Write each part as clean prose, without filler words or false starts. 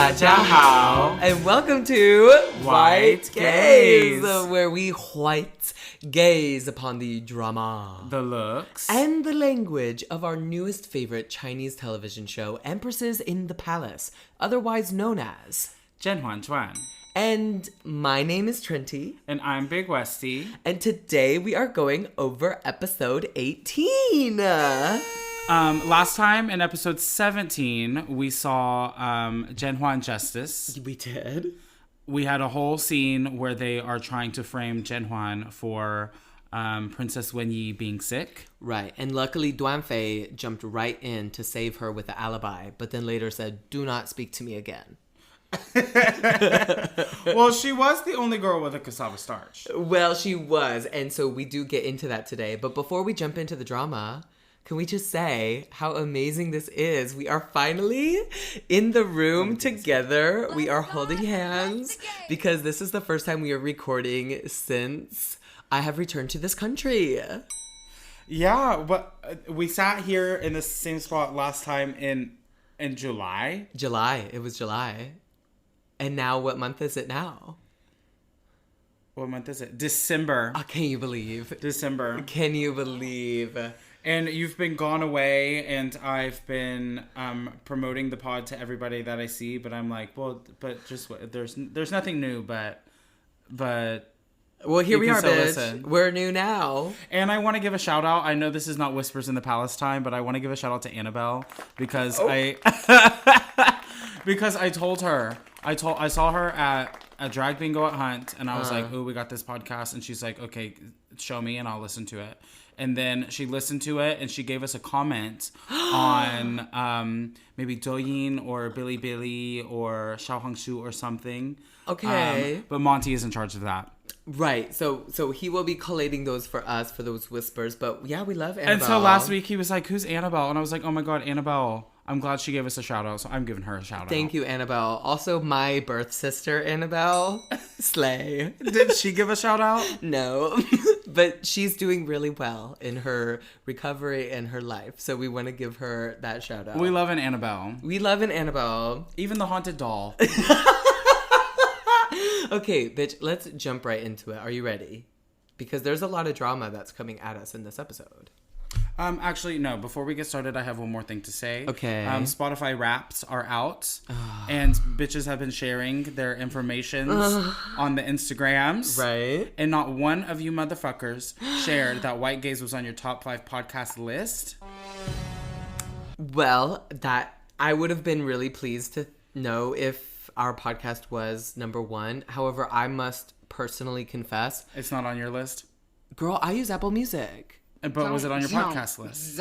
大家好 And welcome to White Gaze, where we white gaze upon the drama, the looks, and the language of our newest favorite Chinese television show, Empresses in the Palace, otherwise known as Zhen Huan Zhuan. And my name is Trenty. And I'm Big Westi. And today we are going over episode 18. Last time in episode 17, we saw Zhen Huan Justice. We did. We had a whole scene where they are trying to frame Zhen Huan for Princess Wenyi being sick. Right. And luckily, Hua Fei jumped right in to save her with the alibi, but then later said, "Do not speak to me again." Well, she was the only girl with a cassava starch. Well, she was. And so we do get into that today. But before we jump into the drama, can we just say how amazing this is? We are finally in the room together. We are holding hands because this is the first time we are recording since I have returned to this country. Yeah, but we sat here in the same spot last time in July. July. It was July. And now what month is it now? What month is it? December. Oh, can you believe? December. Can you believe? And you've been gone away, and I've been promoting the pod to everybody that I see. But I'm like, well, but just there's nothing new, but well, here we are, bitch. Listen. We're new now. And I want to give a shout out. I know this is not Whispers in the Palace time, but I want to give a shout out to Annabelle because because I told her. I saw her at a drag bingo at Hunt, and I was like, "Oh, we got this podcast," and she's like, "Okay, show me, and I'll listen to it." And then she listened to it, and she gave us a comment on maybe Douyin or Billy or Xiaohongshu or something. Okay. But Monty is in charge of that. Right. So he will be collating those for us for those whispers. But yeah, we love Annabelle. And so last week he was like, "Who's Annabelle?" And I was like, "Oh my God, Annabelle." I'm glad she gave us a shout out, so I'm giving her a shout out. Thank you, Annabelle. Also, my birth sister, Annabelle. Slay. Did she give a shout out? No. But she's doing really well in her recovery and her life. So we want to give her that shout out. We love an Annabelle. We love an Annabelle. Even the haunted doll. Okay, bitch, let's jump right into it. Are you ready? Because there's a lot of drama that's coming at us in this episode. Actually, no. Before we get started, I have one more thing to say. Okay. Spotify Wraps are out, and bitches have been sharing their information on the Instagrams. Right. And not one of you motherfuckers shared that White Gaze was on your top 5 podcast list. Well, that I would have been really pleased to know if our podcast was number 1. However, I must personally confess, It's not on your list? girl, I use Apple Music. But was it on your podcast list?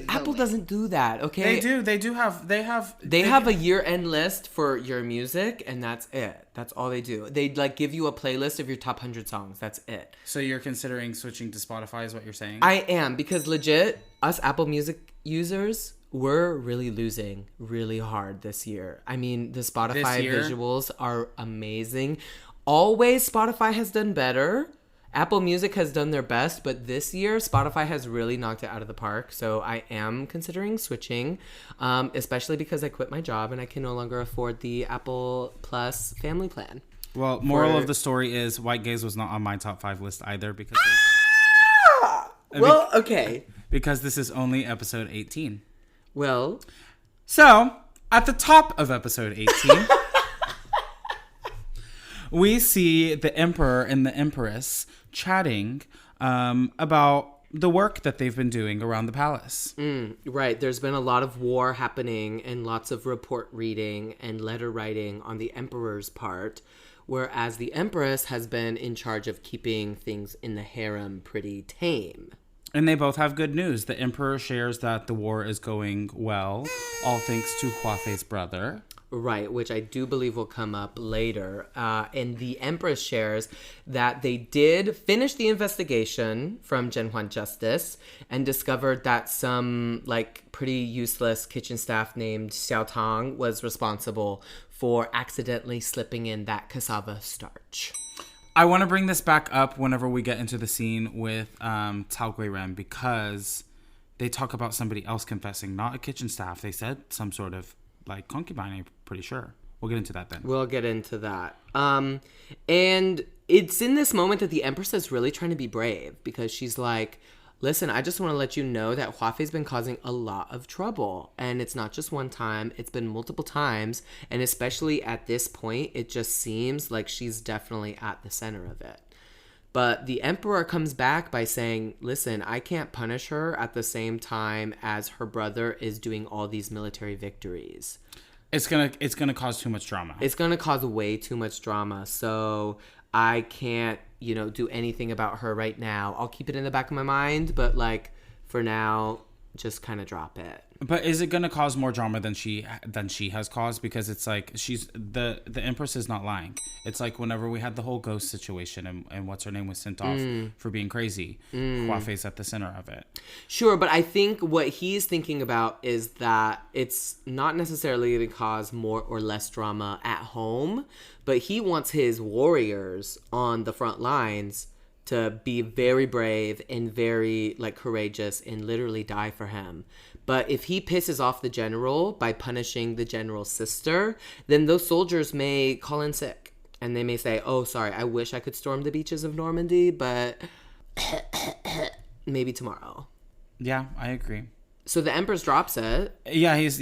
Apple doesn't do that, okay? They have a year-end list for your music, and that's it. That's all they do. They give you a playlist of your top 100 songs. That's it. So you're considering switching to Spotify is what you're saying? I am, because legit, us Apple Music users, we're really losing really hard this year. I mean, the Spotify visuals are amazing. Always Spotify has done better. Apple Music has done their best, but this year, Spotify has really knocked it out of the park. So I am considering switching, especially because I quit my job and I can no longer afford the Apple Plus family plan. Well, moral of the story is White Gaze was not on my top 5 list either because... Well, okay. Because this is only episode 18. Well... So, at the top of episode 18... we see the Emperor and the Empress chatting about the work that they've been doing around the palace. Right. There's been a lot of war happening and lots of report reading and letter writing on the Emperor's part, whereas the Empress has been in charge of keeping things in the harem pretty tame. And they both have good news. The Emperor shares that the war is going well, all thanks to Hua Fei's brother. Right, which I do believe will come up later. And the Empress shares that they did finish the investigation from Zhen Huan Justice and discovered that some pretty useless kitchen staff named Xiao Tang was responsible for accidentally slipping in that cassava starch. I want to bring this back up whenever we get into the scene with Cao Guiren because they talk about somebody else confessing, not a kitchen staff. They said some sort of concubine, I'm pretty sure. We'll get into that then. We'll get into that. And it's in this moment that the Empress is really trying to be brave because she's like, listen, I just want to let you know that Hua Fei's been causing a lot of trouble. And it's not just one time. It's been multiple times. And especially at this point, it just seems like she's definitely at the center of it. But the Emperor comes back by saying, listen, I can't punish her at the same time as her brother is doing all these military victories. It's gonna cause too much drama. It's gonna cause way too much drama. So I can't, do anything about her right now. I'll keep it in the back of my mind, but like for now, just kind of drop it. But is it going to cause more drama than she has caused? Because it's like she's the Empress is not lying. It's like whenever we had the whole ghost situation and what's her name was sent off for being crazy. Hua Fei's at the center of it. Sure, but I think what he's thinking about is that it's not necessarily going to cause more or less drama at home, but he wants his warriors on the front lines to be very brave and very courageous and literally die for him. But if he pisses off the general by punishing the general's sister, then those soldiers may call in sick. And they may say, oh, sorry, I wish I could storm the beaches of Normandy, but maybe tomorrow. Yeah, I agree. So the Empress drops it. Yeah, he's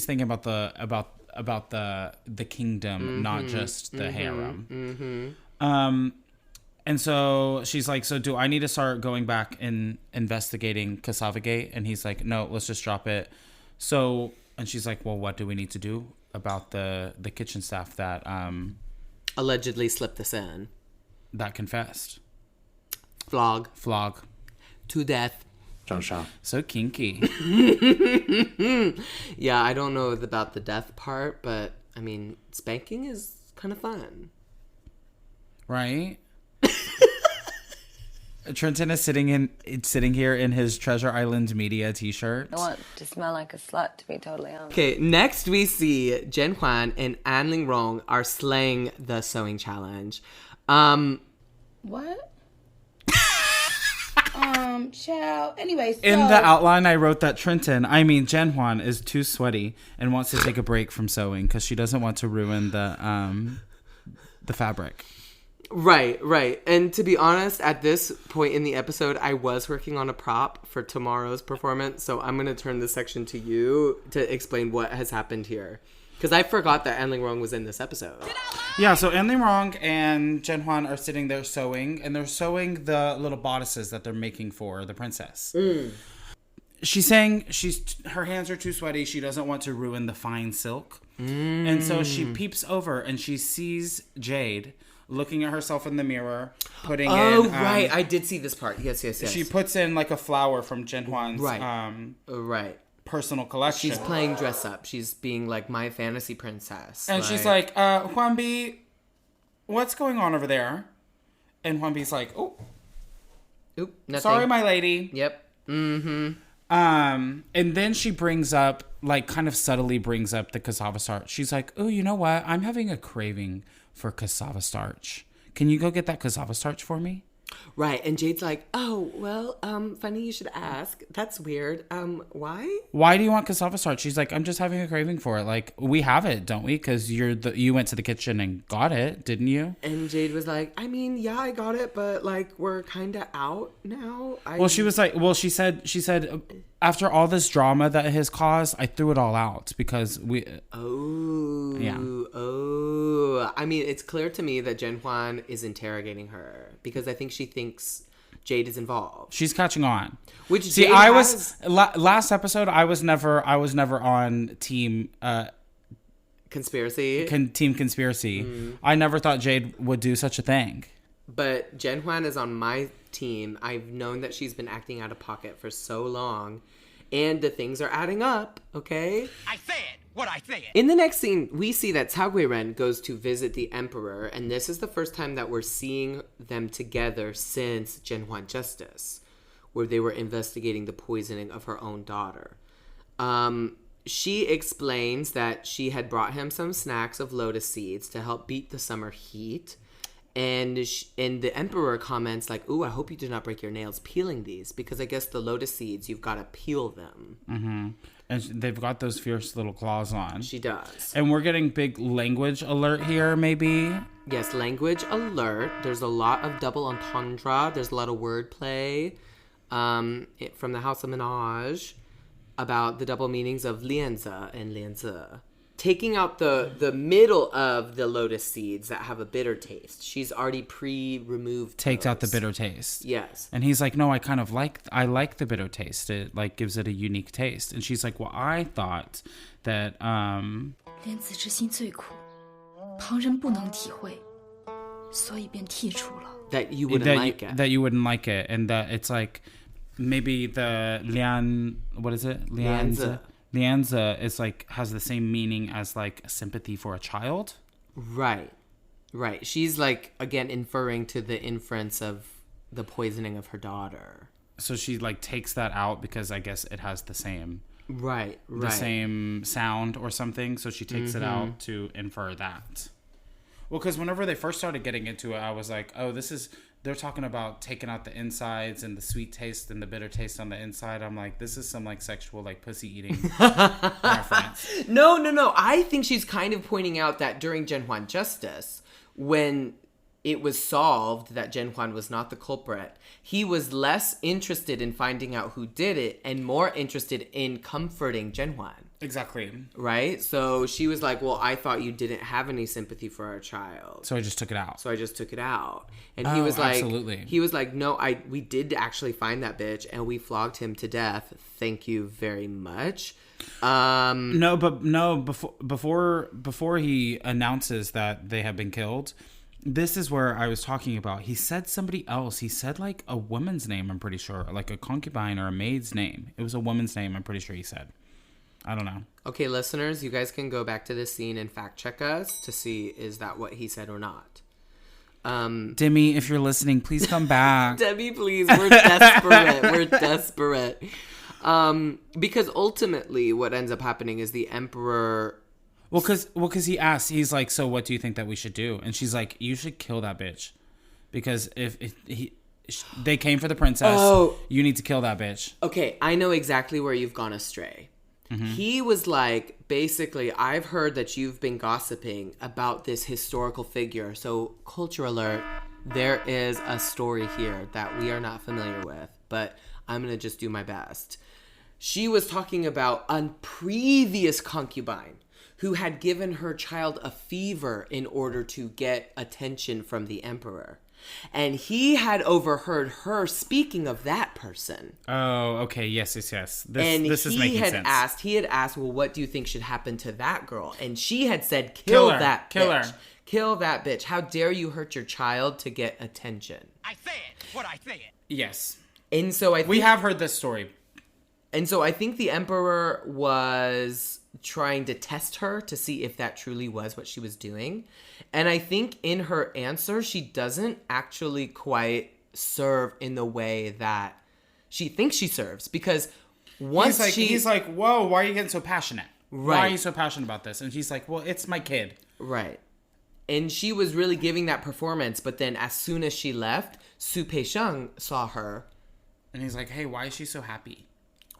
thinking about the kingdom, not just the harem. And so she's like, so do I need to start going back and investigating Cassava Gate? And he's like, no, let's just drop it. So, and she's like, well, what do we need to do about the kitchen staff that allegedly slipped this in? That confessed. Flog. To death. So kinky. Yeah, I don't know about the death part, but I mean, spanking is kind of fun. Right? Trenton is sitting here in his Treasure Island Media t-shirt. I want to smell like a slut, to be totally honest. Okay, next we see Zhen Huan and An Ling Rong are slaying the sewing challenge. What? Child. Anyway, so... In the outline, I wrote that Zhen Huan is too sweaty and wants to take a break from sewing because she doesn't want to ruin the fabric. Right. And to be honest, at this point in the episode, I was working on a prop for tomorrow's performance. So I'm going to turn this section to you to explain what has happened here. Because I forgot that An Ling Rong was in this episode. Yeah, so An Ling Rong and Zhen Huan are sitting there sewing. And they're sewing the little bodices that they're making for the princess. She's saying her hands are too sweaty. She doesn't want to ruin the fine silk. And so she peeps over and she sees Jade looking at herself in the mirror, putting in... Oh, right. I did see this part. Yes. She puts in like a flower from Zhen Huan's right. personal collection. She's playing dress up. She's being like my fantasy princess. And she's like, Huanbi, what's going on over there? And Huanbi's like, Oop, nothing. Sorry, my lady. Yep. And then she brings up, kind of subtly brings up the cassava starch. She's like, oh, you know what? I'm having a craving for cassava starch. Can you go get that cassava starch for me? Right. And Jade's like, oh, well, funny you should ask. That's weird. Why? Why do you want cassava starch? She's like, I'm just having a craving for it. Like, we have it, don't we? Because you went to the kitchen and got it, didn't you? And Jade was like, I mean, yeah, I got it, but we're kind of out now. She said, after all this drama that has caused, I threw it all out because we... Oh. Yeah. Oh. I mean, it's clear to me that Zhen Huan is interrogating her because I think she thinks Jade is involved. She's catching on. Which see, Jade last episode. I was never on team conspiracy. Team conspiracy. I never thought Jade would do such a thing. But Zhen Huan is on my team. I've known that she's been acting out of pocket for so long, and the things are adding up. Okay. I said what I said. In the next scene, we see that Cao Guiren goes to visit the emperor, and this is the first time that we're seeing them together since Zhen Huan Justice, where they were investigating the poisoning of her own daughter. She explains that she had brought him some snacks of lotus seeds to help beat the summer heat, And the emperor comments like, "Ooh, I hope you did not break your nails peeling these, because I guess the lotus seeds, you've got to peel them." Mm-hmm. And they've got those fierce little claws on. She does. And we're getting big language alert here, maybe? Yes, language alert. There's a lot of double entendre. There's a lot of wordplay from the House of Menage about the double meanings of lianzi and lianzi. Taking out the middle of the lotus seeds that have a bitter taste. She's already pre-removed Takes those. out the bitter taste. Yes. And he's like, no, I like the bitter taste. It like gives it a unique taste. And she's like, well, I thought that 莲子之心最苦，旁人不能体会，所以便剔除了。 That you wouldn't like it. That you wouldn't like it. And that it's like maybe the what is it? Lianzi is like has the same meaning as like sympathy for a child. Right. She's like, again, inferring to the inference of the poisoning of her daughter. So she like takes that out because I guess it has the same right the same sound or something. So she takes it out to infer that. Well, because whenever they first started getting into it, I was like, oh, they're talking about taking out the insides and the sweet taste and the bitter taste on the inside. I'm like, this is some like sexual like pussy eating reference. No. I think she's kind of pointing out that during Zhen Huan Justice, when it was solved that Zhen Huan was not the culprit, he was less interested in finding out who did it and more interested in comforting Zhen Huan. Exactly. Right? So she was like, well, I thought you didn't have any sympathy for our child. So I just took it out. And he was like, absolutely. He was like, no, we did actually find that bitch and we flogged him to death. Thank you very much. Before he announces that they have been killed, this is where I was talking about. He said somebody else. He said like a woman's name, I'm pretty sure. Like a concubine or a maid's name. It was a woman's name, I'm pretty sure he said. I don't know. Okay, listeners, you guys can go back to this scene and fact check us to see is that what he said or not. Demi, if you're listening, please come back. Demi, please. We're desperate. We're desperate. Because ultimately what ends up happening is the emperor... Well, because he asked, he's like, so what do you think that we should do? And she's like, you should kill that bitch. Because if they came for the princess, you need to kill that bitch. Okay, I know exactly where you've gone astray. Mm-hmm. He was like, basically, I've heard that you've been gossiping about this historical figure. So, culture alert, there is a story here that we are not familiar with, but I'm going to just do my best. She was talking about a previous concubine who had given her child a fever in order to get attention from the emperor. And he had overheard her speaking of that person. Oh, okay. Yes. This is making sense. He had asked, well, what do you think should happen to that girl? And she had said, kill that bitch. Kill that bitch. How dare you hurt your child to get attention? I say it. What I say it. Yes. And so we have heard this story. And so I think the emperor was trying to test her to see if that truly was what she was doing. And I think in her answer, she doesn't actually quite serve in the way that she thinks she serves. Because once he's like, whoa, why are you getting so passionate? Right. Why are you so passionate about this? And she's like, well, it's my kid. Right. And she was really giving that performance. But then as soon as she left, Su Peisheng saw her. And he's like, hey, why is she so happy?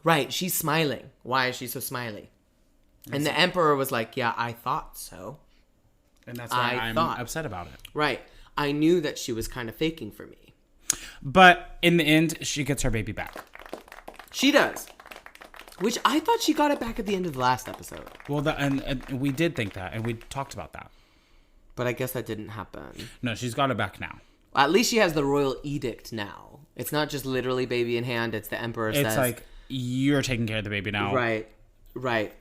Right. She's smiling. Why is she so smiley? And the emperor was like, yeah, I thought so. And that's why I'm upset about it. Right. I knew that she was kind of faking for me. But in the end, she gets her baby back. She does. Which I thought she got it back at the end of the last episode. Well, and we did think that, and we talked about that. But I guess that didn't happen. No, she's got it back now. Well, at least she has the royal edict now. It's not just literally baby in hand. It's the emperor says... It's like, you're taking care of the baby now. Right.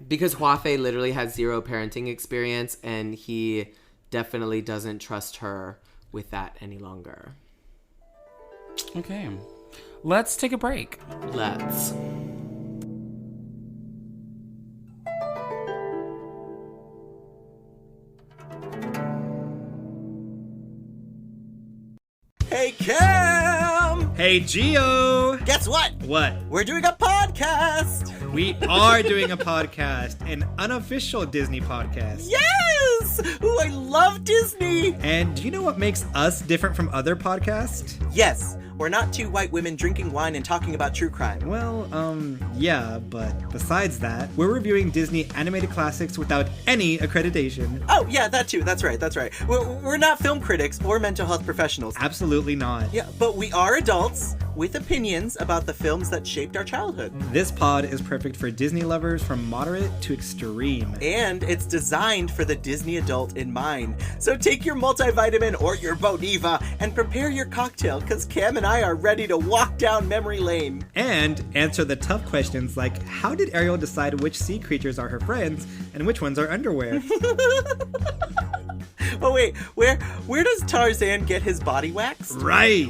Because Hua Fei literally has zero parenting experience, and he definitely doesn't trust her with that any longer. Okay. Let's take a break. Let's. Hey, Cam! Hey, Gio! Guess what? What? We're doing a podcast! We are doing a podcast, an unofficial Disney podcast. Yes! yes! Ooh, I love Disney! And do you know what makes us different from other podcasts? Yes, we're not two white women drinking wine and talking about true crime. Well, yeah, but besides that, we're reviewing Disney animated classics without any accreditation. Oh, yeah, that too. That's right. We're not film critics or mental health professionals. Absolutely not. Yeah, but we are adults with opinions about the films that shaped our childhood. This pod is perfect for Disney lovers from moderate to extreme. And it's designed for the Disney adult in mind. So take your multivitamin or your Boniva and prepare your cocktail, because Cam and I are ready to walk down memory lane. And answer the tough questions like, how did Ariel decide which sea creatures are her friends and which ones are underwear? Oh wait, where does Tarzan get his body waxed? Right!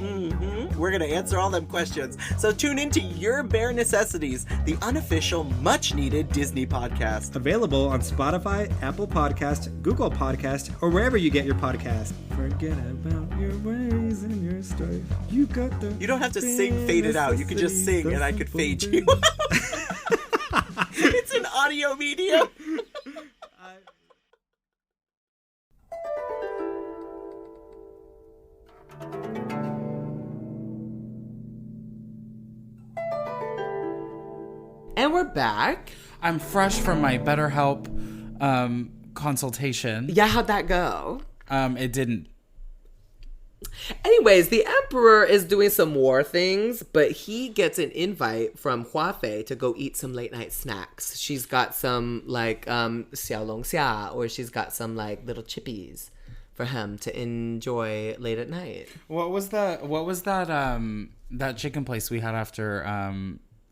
We're gonna answer all them questions. So tune into Your Bare Necessities, the unofficial, much-needed Disney podcast. Available on Spotify, Apple Podcast, Google Podcast, or wherever you get your podcast. Forget about your ways and your strife. You got the... You don't have to sing Fade It Out. You can just sing and I could fade you. It's an audio medium. And we're back. I'm fresh from my BetterHelp consultation. Yeah, how'd that go? It didn't. Anyways, the Emperor is doing some war things, but he gets an invite from Hua Fei to go eat some late night snacks. She's got some like xiao long xia, or she's got some like little chippies for him to enjoy late at night. What was that that chicken place we had after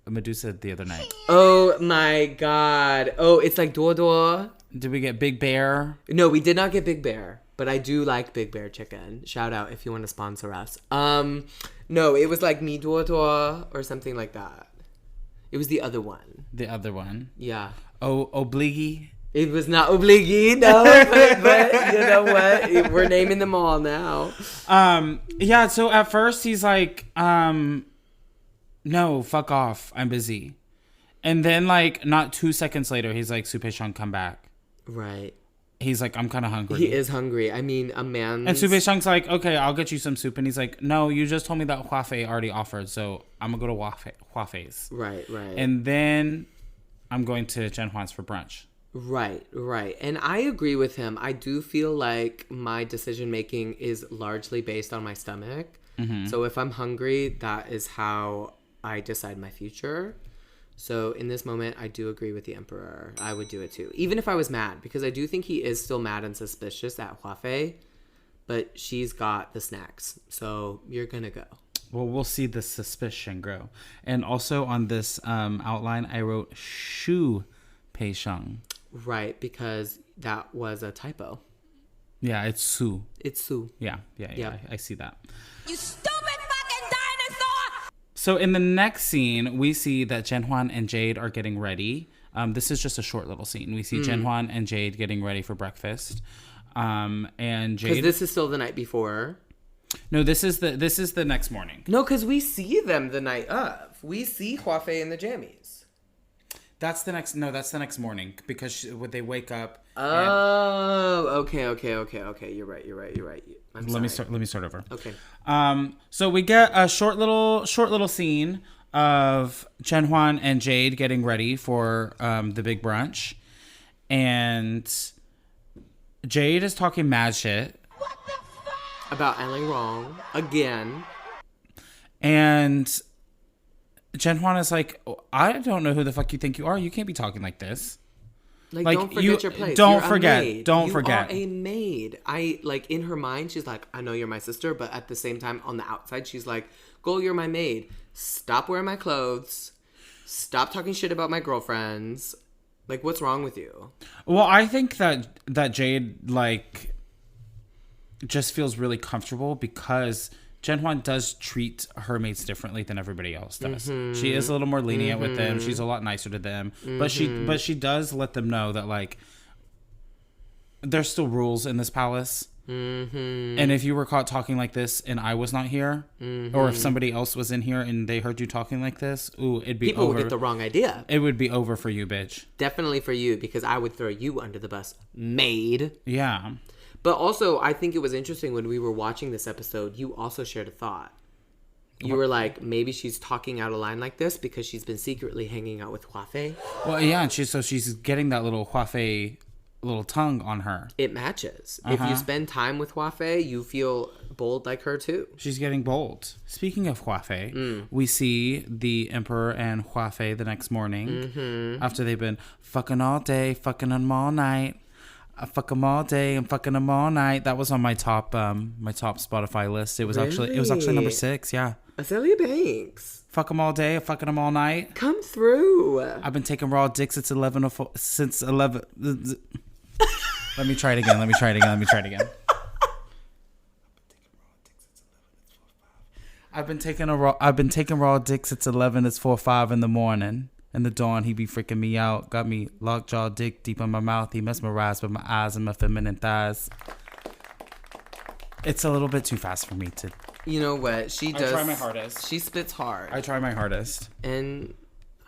Medusa the other night? Oh my god. Oh, it's like duo. Did we get Big Bear? No, we did not get Big Bear, but I do like Big Bear chicken. Shout out if you want to sponsor us. No, it was like mi duo or something like that. It was the other one. The other one? Yeah. Oh, Obligi? It was not Obligi, no, but you know what? We're naming them all now. Yeah, so at first he's like, no, fuck off. I'm busy. And then, like, not 2 seconds later, he's like, Su Pei-sheng, come back. Right. He's like, I'm kind of hungry. He is hungry. I mean, a man. And Su Pei-sheng's like, okay, I'll get you some soup. And he's like, no, you just told me that Hua Fei already offered, so I'm going to go to Hua Fei's. Right. And then I'm going to Zhen Huan's for brunch. Right. And I agree with him. I do feel like my decision making is largely based on my stomach. Mm-hmm. So if I'm hungry, that is how I decide my future. So in this moment, I do agree with the Emperor. I would do it too. Even if I was mad, because I do think he is still mad and suspicious at Hua Fei, but she's got the snacks. So you're going to go. Well, we'll see the suspicion grow. And also on this outline, I wrote Shu Pei-sheng. Right, because that was a typo. Yeah, it's Su. It's Su. Yeah, I see that. You stupid fucking dinosaur! So in the next scene, we see that Zhen Huan and Jade are getting ready. This is just a short little scene. We see Zhen Huan and Jade getting ready for breakfast. And Jade, because this is still the night before. No, this is the next morning. No, because we see them the night of. We see Hua Fei in the jammies. That's the next morning, because when they wake up. Oh, okay. You're right. I'm sorry. Let me start over. Okay. So we get a short little scene of Zhen Huan and Jade getting ready for the big brunch, and Jade is talking mad shit. What the fuck? About Ailing wrong again, and Zhen Huan is like, I don't know who the fuck you think you are. You can't be talking like this. Like don't forget your place. Don't You're forget. A maid. Don't you forget. Are a maid. I like in her mind, she's like, I know you're my sister, but at the same time, on the outside, she's like, Go, you're my maid. Stop wearing my clothes. Stop talking shit about my girlfriends. Like, what's wrong with you? Well, I think that Jade like just feels really comfortable because Zhen Huan does treat her mates differently than everybody else does. Mm-hmm. She is a little more lenient with them. She's a lot nicer to them. Mm-hmm. But she does let them know that like there's still rules in this palace. Mm-hmm. And if you were caught talking like this and I was not here, or if somebody else was in here and they heard you talking like this, it'd be People over. would get the wrong idea. It would be over for you, bitch. Definitely for you, because I would throw you under the bus, maid. Yeah. But also, I think it was interesting when we were watching this episode, you also shared a thought. You were like, maybe she's talking out of line like this because she's been secretly hanging out with Hua Fei. Well, yeah, and she's getting that little Hua Fei little tongue on her. It matches. If you spend time with Hua Fei, you feel bold like her too. She's getting bold. Speaking of Hua Fei, we see the Emperor and Hua Fei the next morning after they've been fucking all day, fucking them all night. I fuck them all day and fucking them all night. That was on my top Spotify list. It was actually number 6. Yeah. Azalea Banks. Fuck them all day, fucking them all night. Come through. I've been taking raw dick since 11. Let me try it again. I've been taking raw dick since 11. It's 4:05 in the morning. In the dawn, he be freaking me out. Got me lockjaw dick deep in my mouth. He mesmerized with my eyes and my feminine thighs. It's a little bit too fast for me to. You know what? She does. I try my hardest. She spits hard. I try my hardest. And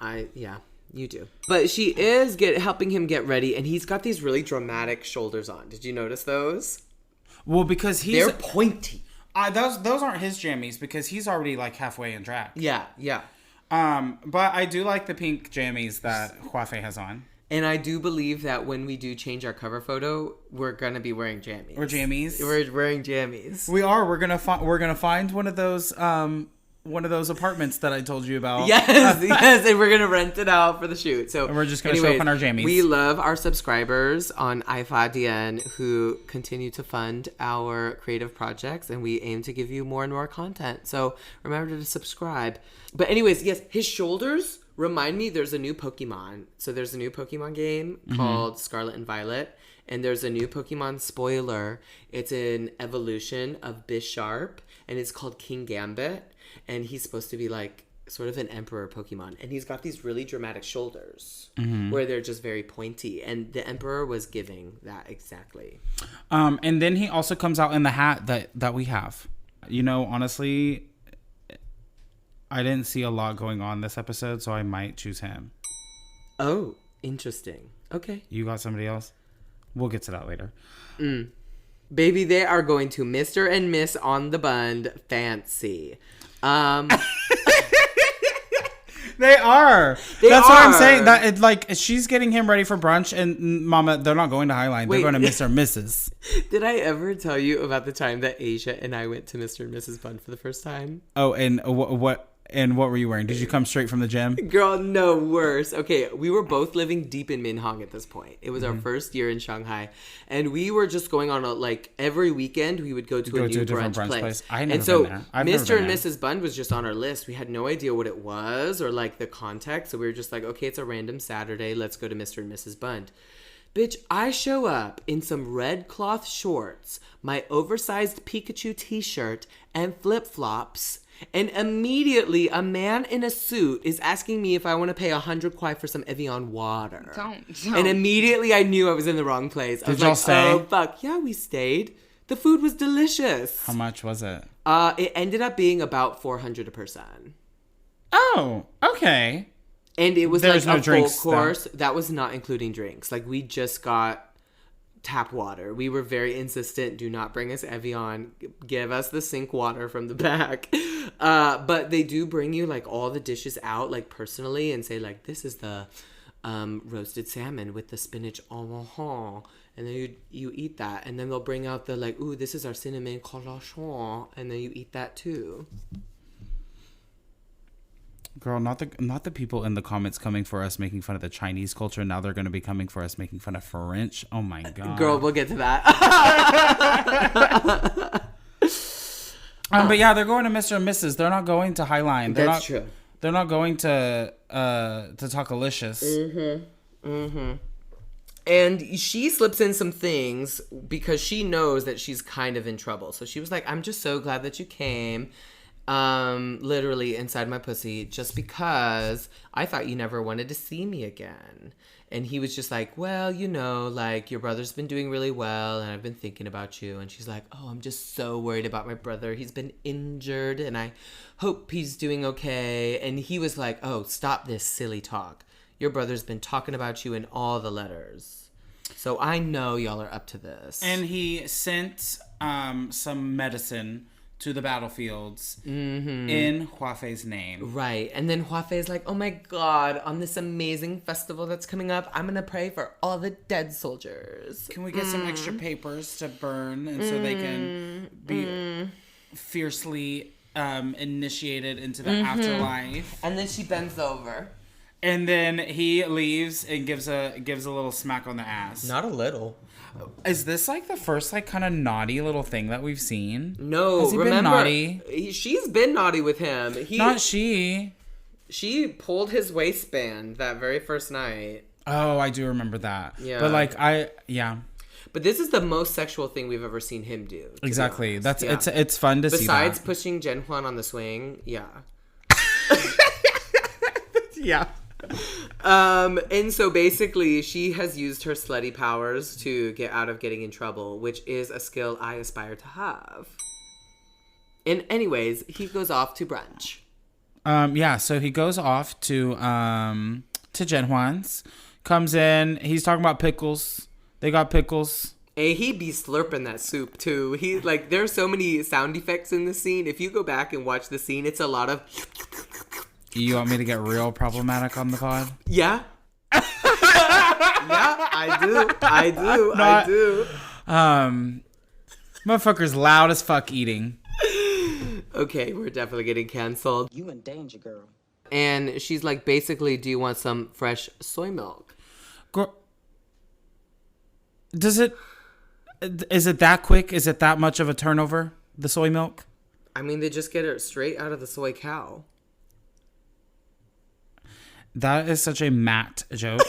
you do. But she is helping him get ready, and he's got these really dramatic shoulders on. Did you notice those? Well, because they're pointy. Those aren't his jammies because he's already like halfway in drag. Yeah. But I do like the pink jammies that Hua Fei has on. And I do believe that when we do change our cover photo, we're gonna be wearing jammies. We're jammies. We're wearing jammies. We are. We're gonna find one of those apartments that I told you about. Yes, and we're gonna rent it out for the shoot. So and we're just gonna show up in our jammies. We love our subscribers on IFADN who continue to fund our creative projects, and we aim to give you more and more content. So remember to subscribe. But anyways, yes, his shoulders remind me. There's a new Pokemon. So there's a new Pokemon game called Scarlet and Violet. And there's a new Pokemon spoiler. It's an evolution of Bisharp, and it's called King Gambit. And he's supposed to be like sort of an emperor Pokemon. And he's got these really dramatic shoulders where they're just very pointy. And the emperor was giving that exactly. And then he also comes out in the hat that we have. You know, honestly, I didn't see a lot going on this episode, so I might choose him. Oh, interesting. Okay. You got somebody else? We'll get to that later. Baby, they are going to Mr. and Miss on the Bund fancy. They are. That's what I'm saying. That it, like she's getting him ready for brunch, and Mama, they're not going to Highline. They're going to Mr. and Mrs. Did I ever tell you about the time that Asia and I went to Mr. and Mrs. Bund for the first time? Oh, and what were you wearing? Did you come straight from the gym? Girl, no, worse. Okay, we were both living deep in Minhang at this point. It was our first year in Shanghai, and we were just going on every weekend we would go to a new brunch place. I never been there. Mr. and Mrs. Bund was just on our list. We had no idea what it was or like the context, so we were just like, okay, it's a random Saturday. Let's go to Mr. and Mrs. Bund. Bitch, I show up in some red cloth shorts, my oversized Pikachu t-shirt, and flip-flops. And immediately, a man in a suit is asking me if I want to pay 100 kwai for some Evian water. Don't. And immediately, I knew I was in the wrong place. I was y'all stay? Oh, fuck. Yeah, we stayed. The food was delicious. How much was it? It ended up being about 400 a person. Oh, okay. And it was There's like no a drinks, full course. That was not including drinks. Like, we just got tap water. We were very insistent, do not bring us Evian, give us the sink water from the back. But they do bring you like all the dishes out like personally and say like, this is the roasted salmon with the spinach en mahon, and then you eat that, and then they'll bring out the like, ooh, this is our cinnamon collation, and then you eat that too. Girl, not the people in the comments coming for us making fun of the Chinese culture. Now they're going to be coming for us making fun of French. Oh my god. Girl, we'll get to that. But yeah, they're going to Mr. and Mrs. They're not going to Highline. That's true. They're not going to Talkalicious. And she slips in some things because she knows that she's kind of in trouble. So she was like, I'm just so glad that you came. literally inside my pussy, just because I thought you never wanted to see me again. And he was just like, well, you know, like, your brother's been doing really well, and I've been thinking about you. And she's like, oh, I'm just so worried about my brother. He's been injured, and I hope he's doing okay. And he was like, oh, stop this silly talk. Your brother's been talking about you in all the letters. So I know y'all are up to this. And he sent some medicine to the battlefields in Hua Fei's name. Right. And then Hua Fei's like, oh my God, on this amazing festival that's coming up, I'm going to pray for all the dead soldiers. Can we get some extra papers to burn and so they can be fiercely initiated into the afterlife? And then she bends over. And then he leaves and gives a little smack on the ass. Not a little. Is this like the first like kind of naughty little thing that we've seen? No, has he remember, been naughty? She's been naughty with him. Not she. She pulled his waistband that very first night. Oh, I do remember that. Yeah. But like But this is the most sexual thing we've ever seen him do. Exactly. That's it's fun to see. Besides pushing Zhen Huan on the swing, yeah. Yeah. And so basically she has used her slutty powers to get out of getting in trouble, which is a skill I aspire to have. And anyways, he goes off to brunch. So he goes off to Zhen Huan's, comes in, he's talking about pickles. They got pickles. And he be slurping that soup too. He like there's so many sound effects in the scene. If you go back and watch the scene, it's a lot of You want me to get real problematic on the pod? Yeah. Yeah, I do. Motherfucker's loud as fuck eating. Okay, we're definitely getting canceled. You in danger, girl. And she's like, basically, do you want some fresh soy milk? Girl, is it that quick? Is it that much of a turnover, the soy milk? I mean, they just get it straight out of the soy cow. That is such a Matt joke.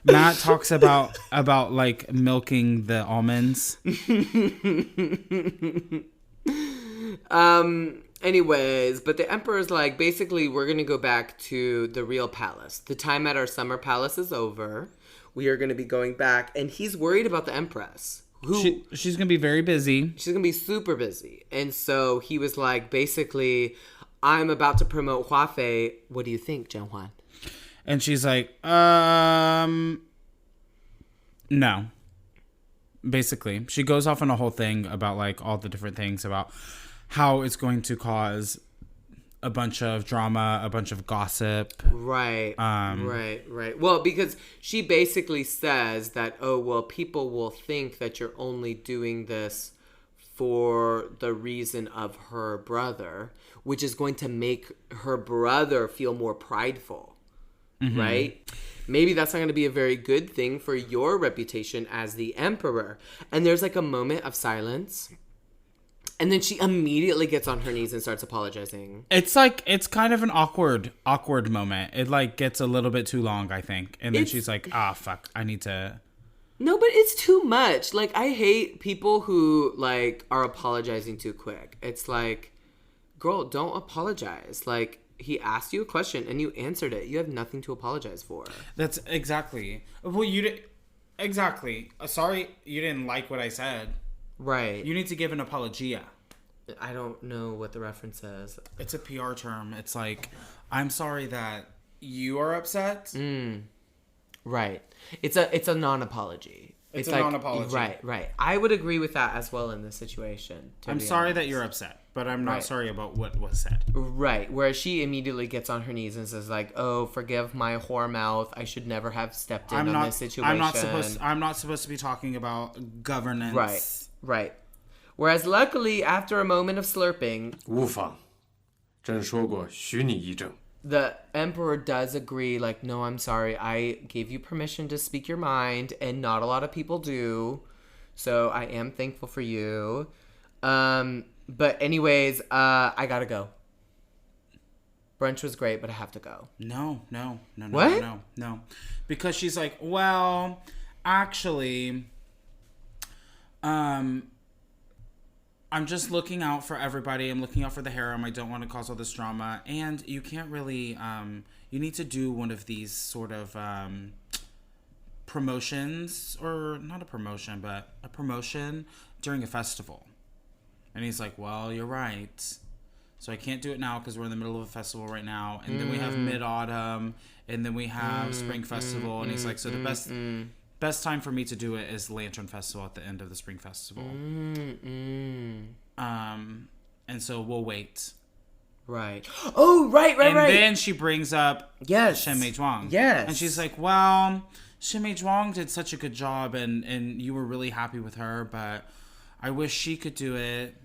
Matt talks about like milking the almonds. Anyways, but the emperor's like, basically, we're going to go back to the real palace. The time at our summer palace is over. We are going to be going back. And he's worried about the empress. She's going to be very busy. She's going to be super busy. And so he was like, basically, I'm about to promote Hua Fei. What do you think, Zhen Huan? And she's like, no. Basically, she goes off on a whole thing about like all the different things about how it's going to cause a bunch of drama, a bunch of gossip. Right. Right. Well, because she basically says that, oh, well, people will think that you're only doing this for the reason of her brother, which is going to make her brother feel more prideful. Mm-hmm. Right? Maybe that's not going to be a very good thing for your reputation as the emperor. And there's like a moment of silence. And then she immediately gets on her knees and starts apologizing. It's like, it's kind of an awkward moment. It like gets a little bit too long, I think. And then she's like, fuck, I need to... No, but it's too much. Like, I hate people who like are apologizing too quick. It's like, girl, don't apologize. Like, he asked you a question and you answered it. You have nothing to apologize for. That's exactly. Well, exactly. Sorry, you didn't like what I said. Right. You need to give an apologia. I don't know what the reference is. It's a PR term. It's like, I'm sorry that you are upset. Right. It's a non-apology. It's a like, non-apology. Right. I would agree with that as well in this situation. I'm sorry that you're upset, but I'm not sorry about what was said. Right. Whereas she immediately gets on her knees and says like, oh, forgive my whore mouth. I should never have stepped in on this situation. I'm not supposed to be talking about governance. Right. Whereas luckily, after a moment of slurping, 无妨，朕说过许你一政。 the emperor does agree, like, no, I'm sorry. I gave you permission to speak your mind, and not a lot of people do. So I am thankful for you. But anyways, I gotta go. Brunch was great, but I have to go. No. What? No. Because she's like, well, actually, I'm just looking out for everybody. I'm looking out for the harem. I don't want to cause all this drama. And you can't really, you need to do one of these sort of promotions, or not a promotion, but a promotion during a festival. And he's like, well, you're right. So I can't do it now because we're in the middle of a festival right now. And then we have Mid-Autumn, and then we have Spring Festival. And he's like, so the best time for me to do it is Lantern Festival at the end of the Spring Festival. And so we'll wait. Right. Oh, right. And then she brings up Shen Zhuang. Yes. And she's like, well, Shen Zhuang did such a good job, and you were really happy with her, but I wish she could do it.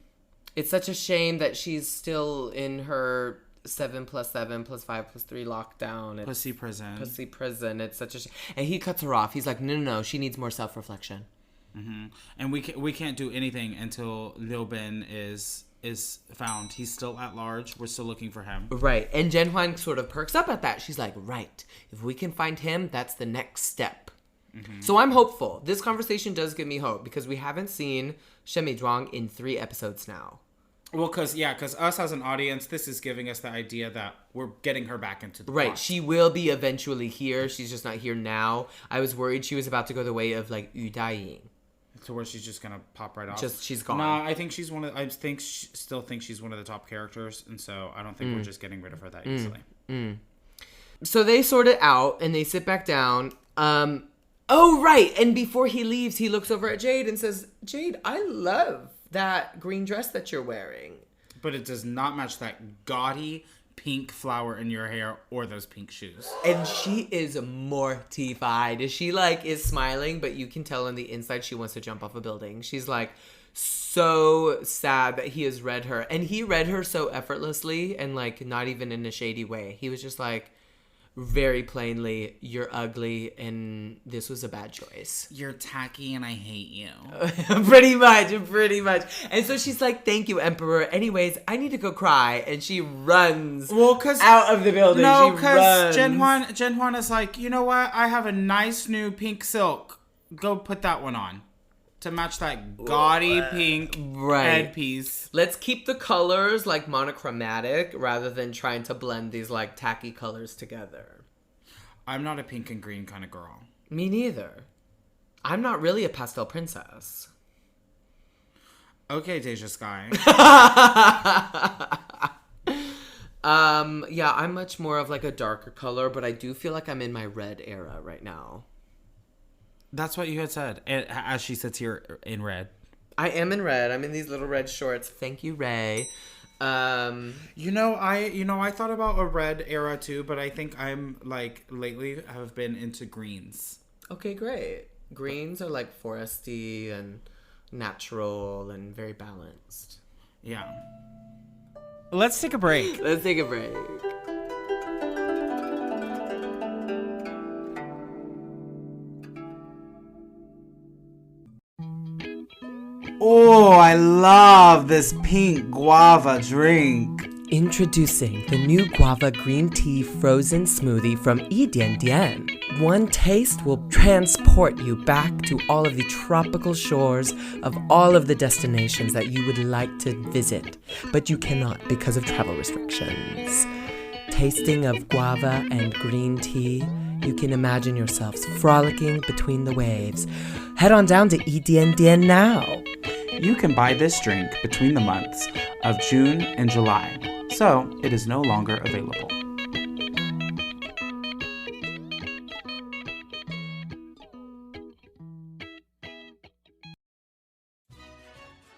It's such a shame that she's still in her 7+7+5+3 lockdown. Pussy prison. It's such a shame. And he cuts her off. He's like, no. She needs more self-reflection. Mm-hmm. And we can't do anything until Liu Bin is found. He's still at large. We're still looking for him. Right. And Zhen Huan sort of perks up at that. She's like, right. If we can find him, that's the next step. Mm-hmm. So I'm hopeful. This conversation does give me hope because we haven't seen Shen Zhuang in 3 episodes now. Well, because us as an audience, this is giving us the idea that we're getting her back into the right. plot. She will be eventually here. She's just not here now. I was worried she was about to go the way of like Yu Daiying. To where she's just gonna pop right off. She's gone. No, I think she's still think she's one of the top characters, and so I don't think we're just getting rid of her that easily. So they sort it out and they sit back down. Oh right, and before he leaves, he looks over at Jade and says, "Jade, I love that green dress that you're wearing, but it does not match that gaudy pink flower in your hair or those pink shoes." And she is mortified. She like is smiling, but you can tell on the inside she wants to jump off a building. She's like so sad that he has read her, and he read her so effortlessly and like not even in a shady way. He was just like very plainly, "You're ugly and this was a bad choice. You're tacky and I hate you." pretty much. And so she's like, "Thank you, Emperor. Anyways, I need to go cry." And she runs out of the building. No, because Zhen Huan is like, you know what? I have a nice new pink silk. Go put that one on to match that gaudy pink headpiece. Let's keep the colors like monochromatic rather than trying to blend these like tacky colors together. I'm not a pink and green kind of girl. Me neither. I'm not really a pastel princess. Okay, Deja Sky. Yeah, I'm much more of like a darker color, but I do feel like I'm in my red era right now. That's what you had said, as she sits here in red. I am in red. I'm in these little red shorts. Thank you, Ray. I thought about a red era too, but I think I'm like lately have been into greens. Okay, great. Greens are like foresty and natural and very balanced. Yeah. Let's take a break. Oh, I love this pink guava drink. Introducing the new guava green tea frozen smoothie from Yidian. One taste will transport you back to all of the tropical shores of all of the destinations that you would like to visit, but you cannot because of travel restrictions. Tasting of guava and green tea, you can imagine yourselves frolicking between the waves. Head on down to Yidian now. You can buy this drink between the months of June and July, so it is no longer available.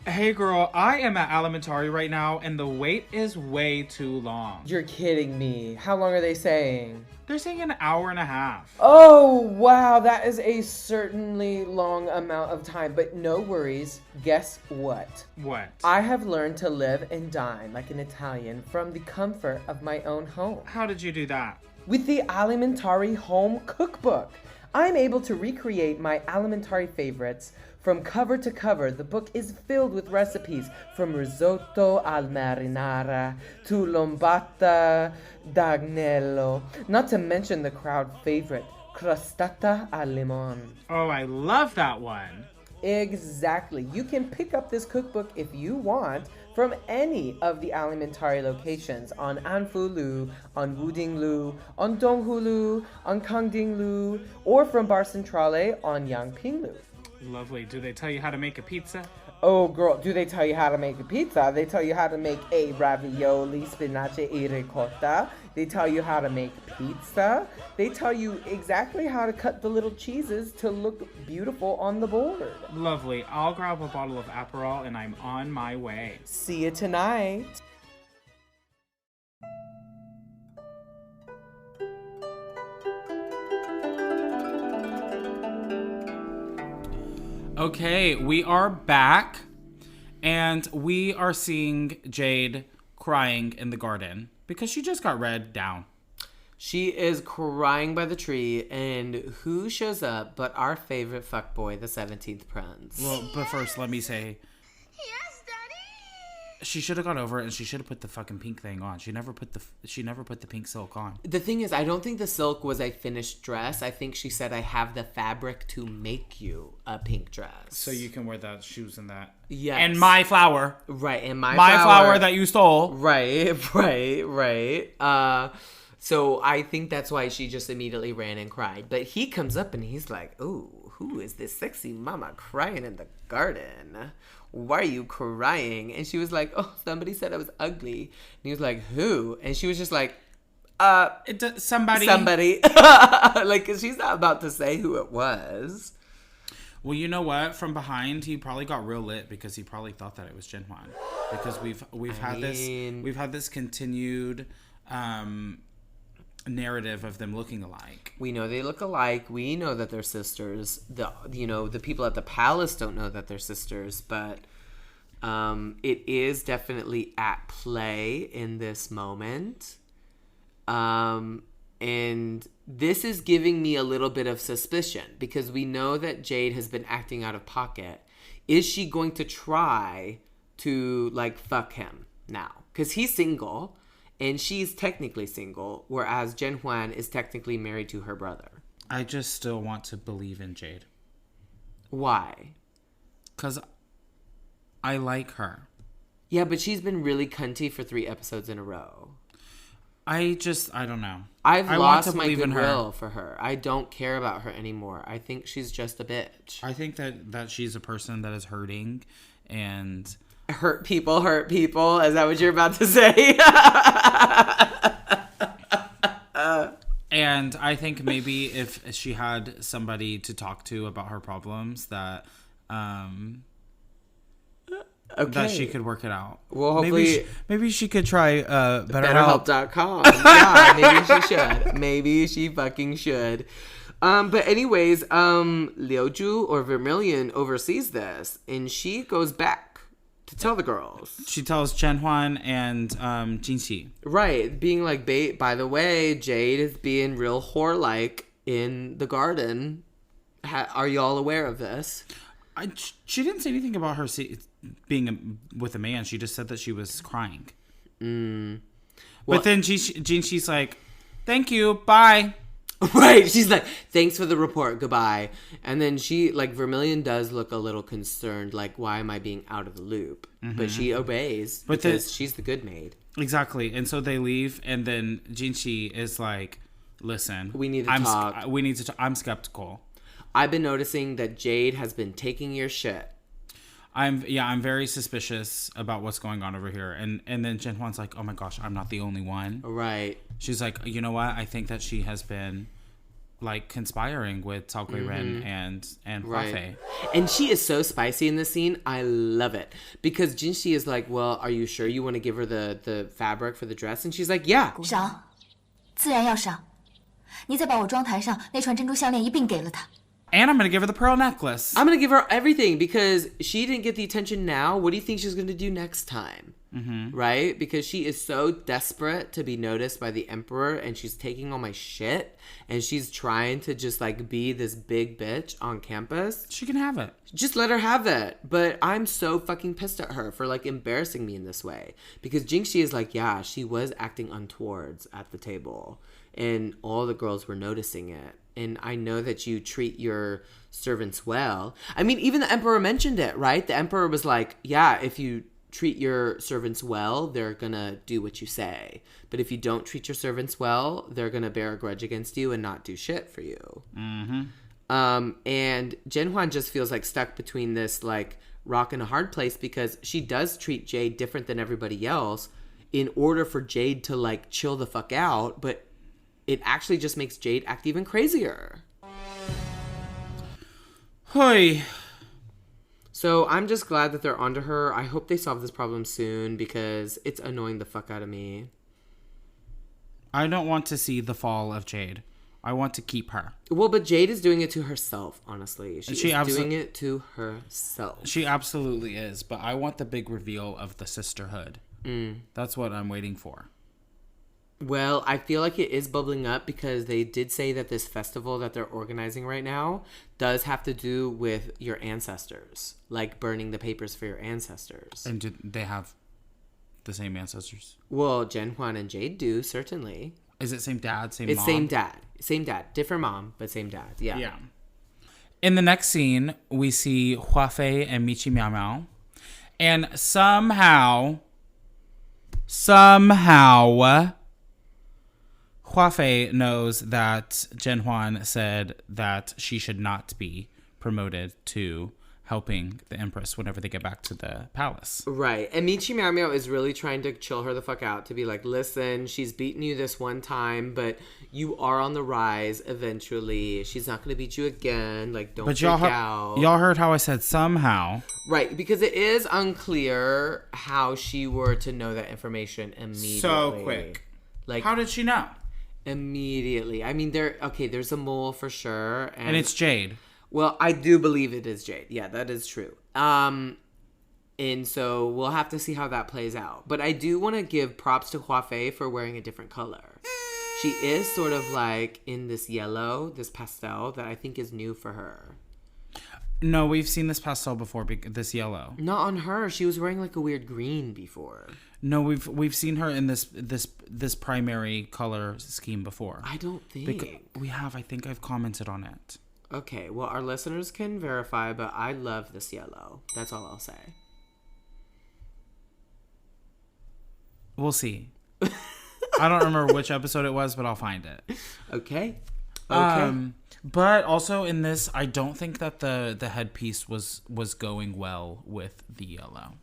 Hey girl, I am at Alimentari right now and the wait is way too long. You're kidding me. How long are they saying? They're saying an hour and a half. Oh, wow. That is a certainly long amount of time. But no worries. Guess what? What? I have learned to live and dine like an Italian from the comfort of my own home. How did you do that? With the Alimentari Home Cookbook. I'm able to recreate my Alimentari favorites from cover to cover. The book is filled with recipes from risotto al marinara to lombata d'agnello, not to mention the crowd favorite, crostata al limon. Oh, I love that one. Exactly. You can pick up this cookbook if you want from any of the alimentari locations on Anfu-lu, on Wuding-lu, on Donghu-lu, on Kangding-lu, or from Bar Centrale on Yangping-lu. Lovely. Do they tell you how to make a pizza? Oh, girl, do they tell you how to make a pizza? They tell you how to make a ravioli, spinaci e ricotta. They tell you how to make pizza. They tell you exactly how to cut the little cheeses to look beautiful on the board. Lovely. I'll grab a bottle of Aperol and I'm on my way. See you tonight. Okay, we are back, and we are seeing Jade crying in the garden because she just got read down. She is crying by the tree, and who shows up but our favorite fuckboy, the 17th Prince? Well, but first, let me say, Yes, Daddy. she should have gone over it and she should have put the fucking pink thing on. She never put the pink silk on. The thing is, I don't think the silk was a finished dress. I think she said, I have the fabric to make you a pink dress. So you can wear that shoes and that. Yes. And my flower. Right, and my flower that you stole. Right. So I think that's why she just immediately ran and cried. But he comes up and he's like, ooh, who is this sexy mama crying in the garden? Why are you crying? And she was like, oh, somebody said I was ugly. And he was like, who? And she was just like, somebody. Like, 'cause she's not about to say who it was. Well, you know what? From behind, he probably got real lit because he probably thought that it was Zhen Huan. Because we've had this continued narrative of them looking alike. We know they look alike. We know that they're sisters. The people at the palace don't know that they're sisters, but it is definitely at play in this moment. And this is giving me a little bit of suspicion because we know that Jade has been acting out of pocket. Is she going to try to fuck him now? Because he's single. And she's technically single, whereas Zhen Huan is technically married to her brother. I just still want to believe in Jade. Why? Because I like her. Yeah, but she's been really cunty for 3 episodes in a row. I don't know. I lost my goodwill for her. I don't care about her anymore. I think she's just a bitch. I think that she's a person that is hurting and... Hurt people. Is that what you're about to say? And I think maybe if she had somebody to talk to about her problems, that that she could work it out. Well, hopefully... Maybe she could try BetterHelp.com. Yeah, maybe she should. Maybe she fucking should. But anyways, Liuju or Vermilion oversees this, and she goes back to tell the girls. She tells Zhen Huan and Jinxi. Right, being like, by the way, Jade is being real whore-like in the garden. Are y'all aware of this? She didn't say anything about her being with a man. She just said that she was crying. Well, but then Jinxi's like, thank you, bye. Right, she's like, thanks for the report, goodbye. And then she, Vermilion does look a little concerned, why am I being out of the loop? Mm-hmm. But she obeys because she's the good maid. Exactly. And so they leave, and then Jinxi is like, listen, we need to talk. I'm skeptical. I've been noticing that Jade has been taking your shit. I'm very suspicious about what's going on over here. And then Zhen Huan's like, oh my gosh, I'm not the only one. Right. She's like, you know what? I think that she has been conspiring with Cao Guiren and Hua Fei. And she is so spicy in this scene. I love it. Because Jinxi is like, well, are you sure you want to give her the fabric for the dress? And she's like, yeah. 赏，自然要赏。你再把我妆台上那串珍珠项链一并给了她。 And I'm going to give her the pearl necklace. I'm going to give her everything because she didn't get the attention now. What do you think she's going to do next time? Mm-hmm. Right? Because she is so desperate to be noticed by the emperor and she's taking all my shit and she's trying to just be this big bitch on campus. She can have it. Just let her have it. But I'm so fucking pissed at her for embarrassing me in this way. Because Jinxi is she was acting untowards at the table and all the girls were noticing it. and I know that you treat your servants well. I mean, even the emperor mentioned it, right? The emperor was like, yeah, if you treat your servants well, they're gonna do what you say. But if you don't treat your servants well, they're gonna bear a grudge against you and not do shit for you. Mm-hmm. And Zhen Huan just feels like stuck between this like rock and a hard place because she does treat Jade different than everybody else in order for Jade to like chill the fuck out, but it actually just makes Jade act even crazier. Hoi. So I'm just glad that they're onto her. I hope they solve this problem soon because it's annoying the fuck out of me. I don't want to see the fall of Jade. I want to keep her. Well, but Jade is doing it to herself, honestly. She is doing it to herself. She absolutely is, but I want the big reveal of the sisterhood. That's what I'm waiting for. Well, I feel like it is bubbling up because they did say that this festival that they're organizing right now does have to do with your ancestors, like burning the papers for your ancestors. And do they have the same ancestors? Well, Zhen Huan and Jade do, certainly. Is it same dad, same mom? It's same dad. Same dad. Different mom, but same dad. Yeah. Yeah. In the next scene, we see Hua Fei and Michi Miao Miao. And somehow, Hua Fei knows that Zhen Huan said that she should not be promoted to helping the Empress whenever they get back to the palace. Right. And Michi Miao Miao is really trying to chill her the fuck out, to be like, listen, she's beaten you this one time, but you are on the rise eventually. She's not going to beat you again. Like, don't freak out. Y'all heard how I said somehow. Right. Because it is unclear how she were to know that information immediately. So quick. Like, how did she know? Immediately. I mean, there's a mole for sure. And it's Jade. Well, I do believe it is Jade. Yeah, that is true. And so we'll have to see how that plays out. But I do want to give props to Hua Fei for wearing a different color. She is sort of like in this yellow, this pastel that I think is new for her. No, we've seen this pastel before, this yellow. Not on her. She was wearing like a weird green before. No, we've seen her in this primary color scheme before. I don't think. We have. I think I've commented on it. Okay, well, our listeners can verify, but I love this yellow. That's all I'll say. We'll see. I don't remember which episode it was, but I'll find it. Okay. But also in this, I don't think that the headpiece was going well with the yellow.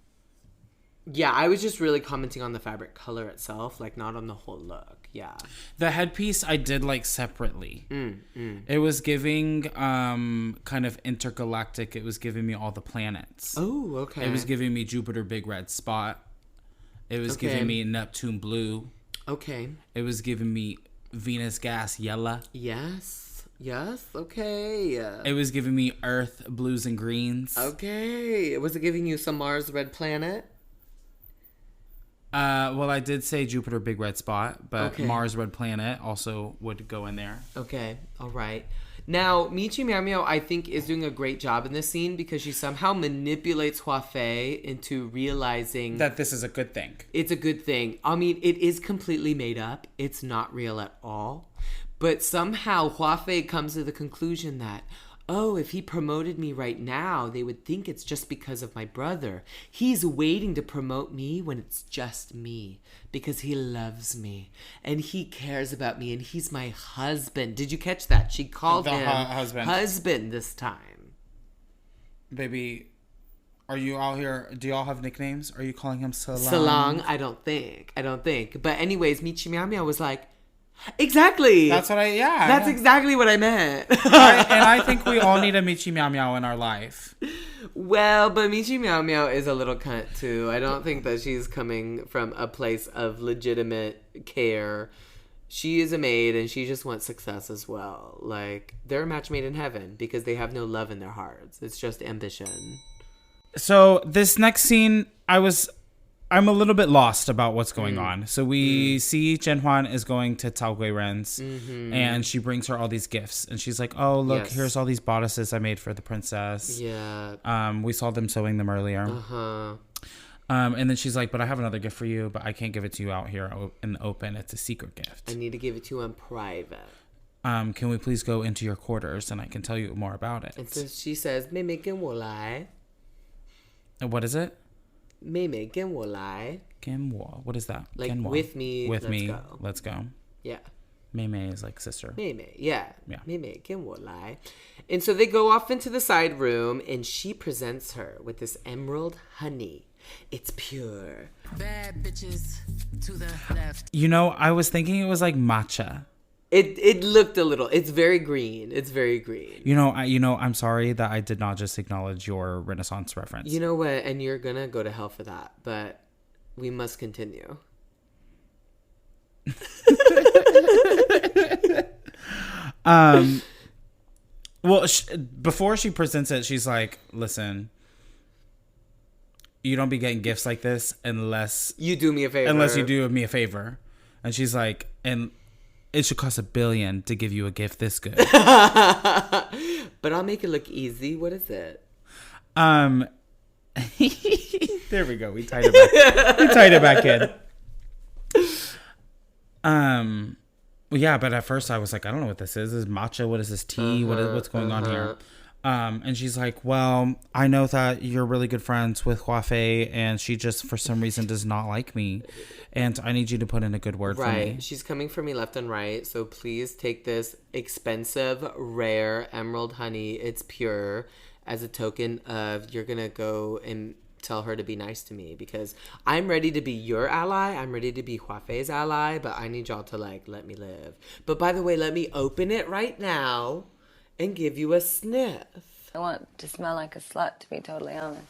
Yeah, I was just really commenting on the fabric color itself, like not on the whole look. Yeah. The headpiece I did like separately. It was giving kind of intergalactic. It was giving me all the planets. Oh, okay. It was giving me Jupiter Big Red Spot. It was giving me Neptune Blue. Okay. It was giving me Venus Gas Yellow. Yes, okay. It was giving me Earth Blues and Greens. Okay. Was it giving you some Mars Red Planet? Well, I did say Jupiter Big Red Spot, but Mars Red Planet also would go in there. Okay, all right. Now, Michi Miao Miao, I think, is doing a great job in this scene because she somehow manipulates Hua Fei into realizing that this is a good thing. It's a good thing. I mean, it is completely made up. It's not real at all. But somehow Hua Fei comes to the conclusion that, oh, if he promoted me right now, they would think it's just because of my brother. He's waiting to promote me when it's just me because he loves me and he cares about me and he's my husband. Did you catch that? She called him husband this time. Baby, are you out here? Do y'all have nicknames? Are you calling him Salang? Salang? I don't think. But anyways, Michi Miao Miao was like, exactly. That's exactly what I meant. And I think we all need a Michi Miao Miao in our life. Well, but Michi Miao Miao is a little cunt too. I don't think that she's coming from a place of legitimate care. She is a maid and she just wants success as well. Like, they're a match made in heaven because they have no love in their hearts. It's just ambition. So this next scene, I'm a little bit lost about what's going on. So we see Zhen Huan is going to Cao Guiren's and she brings her all these gifts. And she's like, oh, look, here's all these bodices I made for the princess. Yeah. We saw them sewing them earlier. And then she's like, but I have another gift for you, but I can't give it to you out here in the open. It's a secret gift. I need to give it to you in private. can we please go into your quarters and I can tell you more about it. And so she says, 妹妹跟我来. What is it? 妹妹跟我来. 跟我. What is that? Like, 跟我. with me, With let's me, go. let's go. Yeah. 妹妹 is like sister. 妹妹, yeah. Yeah. 妹妹跟我来. And so they go off into the side room, and she presents her with this emerald honey. It's pure. Bad bitches to the left. You know, I was thinking it was like matcha. It looked a little. It's very green. It's very green. You know, I'm sorry that I did not just acknowledge your Renaissance reference. You know what? And you're gonna go to hell for that. But we must continue. Well, before she presents it, she's like, "Listen, you don't be getting gifts like this unless you do me a favor. Unless you do me a favor." And she's like, "And it should cost $1 billion to give you a gift this good." But I'll make it look easy. What is it? There we go. We tied it back. We tied it back in. Well, yeah, but at first I was like, I don't know what this is. Is matcha? What is this tea? What's going on here? And she's like, well, I know that you're really good friends with Hua Fei, and she just for some reason does not like me, and I need you to put in a good word for me. Right, she's coming for me left and right. So please take this expensive, rare emerald honey. It's pure, as a token of you're gonna go and tell her to be nice to me, because I'm ready to be your ally. I'm ready to be Hua Fei's ally, but I need y'all to like let me live. But by the way, let me open it right now and give you a sniff. I want to smell like a slut, to be totally honest.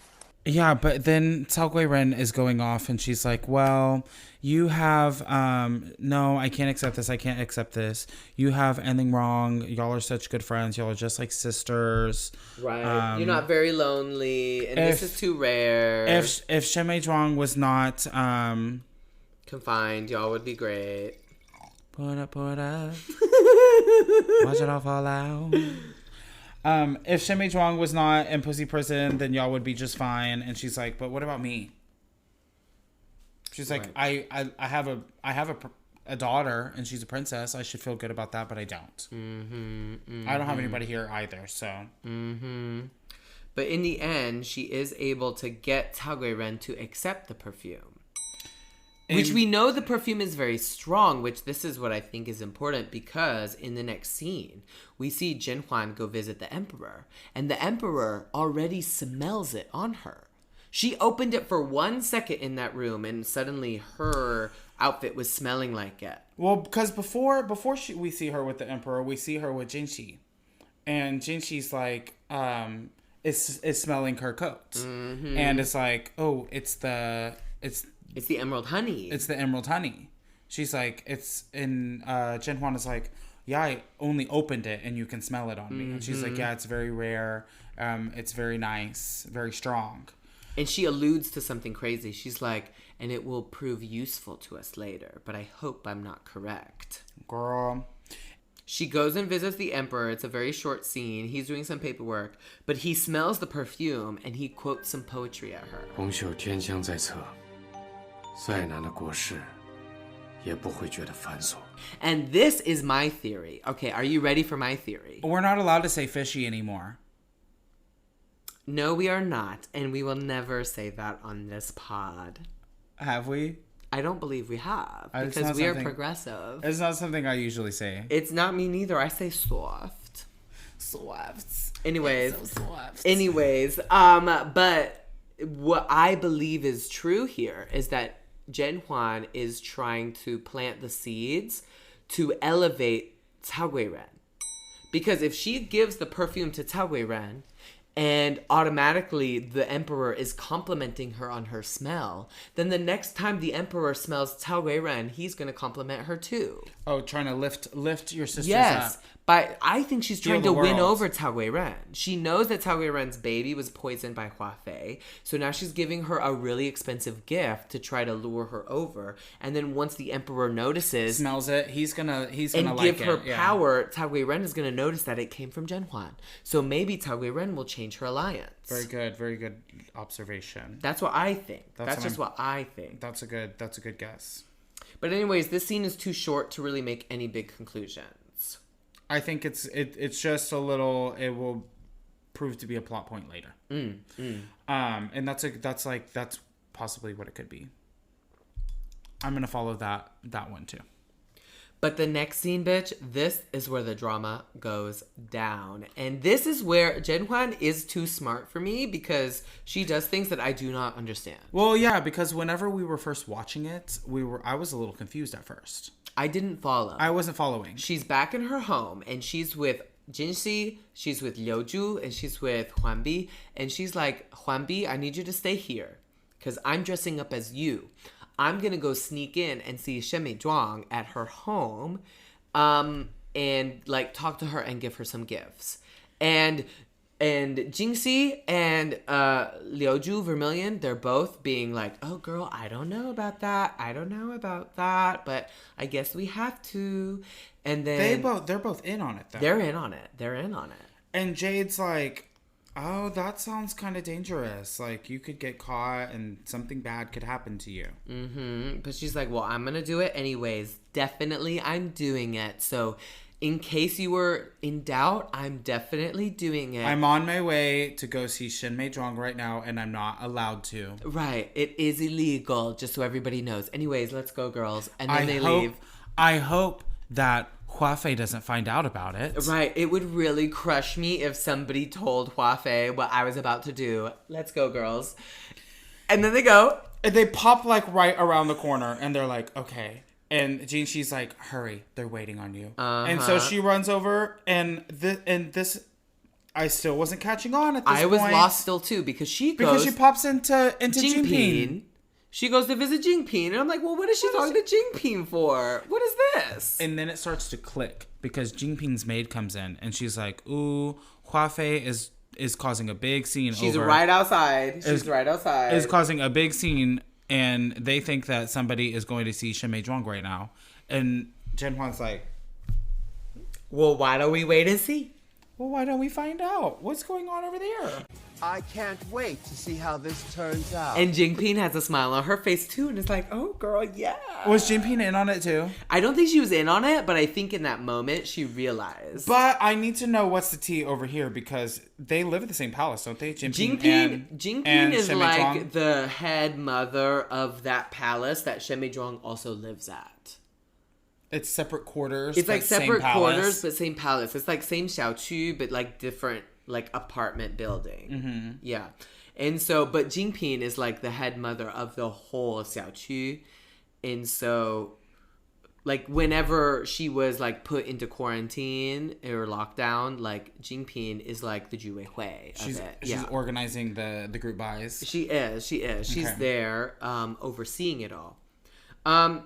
Yeah, but then Cao Guiren is going off and she's like, well, you have, no, I can't accept this. I can't accept this. You have anything wrong. Y'all are such good friends. Y'all are just like sisters. Right. You're not very lonely. And this is too rare. If Shen Meizhuang was not confined, y'all would be great. Put up. Watch it all fall out. If Shen Meizhuang was not in pussy prison, then y'all would be just fine. And she's like, but what about me? She's like, right. I have a daughter and she's a princess. I should feel good about that, but I don't. I don't have anybody here either, so. But in the end, she is able to get Cao Guiren to accept the perfume. Which we know the perfume is very strong, which this is what I think is important, because in the next scene, we see Zhen Huan go visit the emperor, and the emperor already smells it on her. She opened it for 1 second in that room, and suddenly her outfit was smelling like it. Well, because before we see her with the emperor, we see her with Jinxi, and Jinxi's like, is smelling her coat, and it's like, oh, it's the emerald honey. It's the emerald honey. She's like, Zhen Huan is like, yeah, I only opened it and you can smell it on me. And she's like, yeah, it's very rare. It's very nice, very strong. And she alludes to something crazy. She's like, and it will prove useful to us later, but I hope I'm not correct. Girl. She goes and visits the emperor. It's a very short scene. He's doing some paperwork, but he smells the perfume and he quotes some poetry at her. 红袖天香在侧 再难的国事也不会觉得繁琐 And this is my theory. Okay, are you ready for my theory? We're not allowed to say fishy anymore. No, we are not. And we will never say that on this pod. Have we? I don't believe we have. Because we are progressive. It's not something I usually say. It's not me neither. I say soft. Soft. Anyways. It's so soft. Anyways. But what I believe is true here is that Zhen Huan is trying to plant the seeds to elevate Cao Guiren. Because if she gives the perfume to Cao Guiren and automatically the emperor is complimenting her on her smell, then the next time the emperor smells Cao Guiren, he's going to compliment her too. Oh, trying to lift your sisters yes, up. But I think she's trying to win world. over Cao Guiren. She knows that Cao Guiren's baby was poisoned by Hua Fei, so now she's giving her a really expensive gift to try to lure her over. And then once the emperor notices, smells it, he's gonna and like give her it. power. Cao Guiren is gonna notice that it came from Zhen Huan. So maybe Cao Guiren will change her alliance. Very good observation. That's what I think. That's just what I think. That's a good guess. But anyways, this scene is too short to really make any big conclusions. I think it's just a little. It will prove to be a plot point later. And that's possibly what it could be. I'm gonna follow that one too. But the next scene, bitch, this is where the drama goes down. And this is where Zhen Huan is too smart for me because she does things that I do not understand. Well, yeah, because whenever we were first watching it, I was a little confused at first. I didn't follow. I wasn't following. She's back in her home and she's with Jinxi, she's with Liuzhu, and she's with Huanbi. And she's like, Huanbi, I need you to stay here because I'm dressing up as you. I'm going to go sneak in and see Shen Meizhuang at her home and like talk to her and give her some gifts. And Jinxi and Liuzhu Vermilion, they're both being like, oh girl, I don't know about that. But I guess we have to. And then they're both in on it though. They're in on it. And Jade's like, oh, that sounds kind of dangerous. Like, you could get caught and something bad could happen to you. But she's like, well, I'm going to do it anyways. Definitely, I'm doing it. So, in case you were in doubt, I'm definitely doing it. I'm on my way to go see Shen Meizhuang right now, and I'm not allowed to. Right. It is illegal, just so everybody knows. Anyways, let's go, girls. And then they leave. I hope that Hua Fei doesn't find out about it. Right. It would really crush me if somebody told Hua Fei what I was about to do. Let's go, girls. And then they go. And they pop like right around the corner and they're like, okay. And Jinxi's like, hurry. They're waiting on you. And so she runs over and this I still wasn't catching on at this point. I was lost still too because she pops into Jingping. She goes to visit Jingping, and I'm like, well, what is she talking to Jingping for? What is this? And then it starts to click because Jingping's maid comes in, and she's like, ooh, Hua Fei is causing a big scene. She's right outside. Is causing a big scene, and they think that somebody is going to see Shen Meizhuang right now. And Zhen Huan's like, well, why don't we wait and see? Well, why don't we find out? What's going on over there? I can't wait to see how this turns out. And Jingping has a smile on her face too, and it's like, oh girl, yeah. Was Jingping in on it too? I don't think she was in on it, but I think in that moment she realized. But I need to know what's the tea over here because they live at the same palace, don't they? Jingping is like the head mother of that palace that Shen Meizhuang also lives at. It's separate quarters. It's like separate quarters, but same palace. It's like same xiaoqu, but like different like apartment building. Mm-hmm. Yeah. And so, but Jingping is like the head mother of the whole xiaoqu. And so, like whenever she was like put into quarantine or lockdown, like Jingping is like the Juwei Hui of it. She's organizing the group buys. She is. Okay. She's there overseeing it all.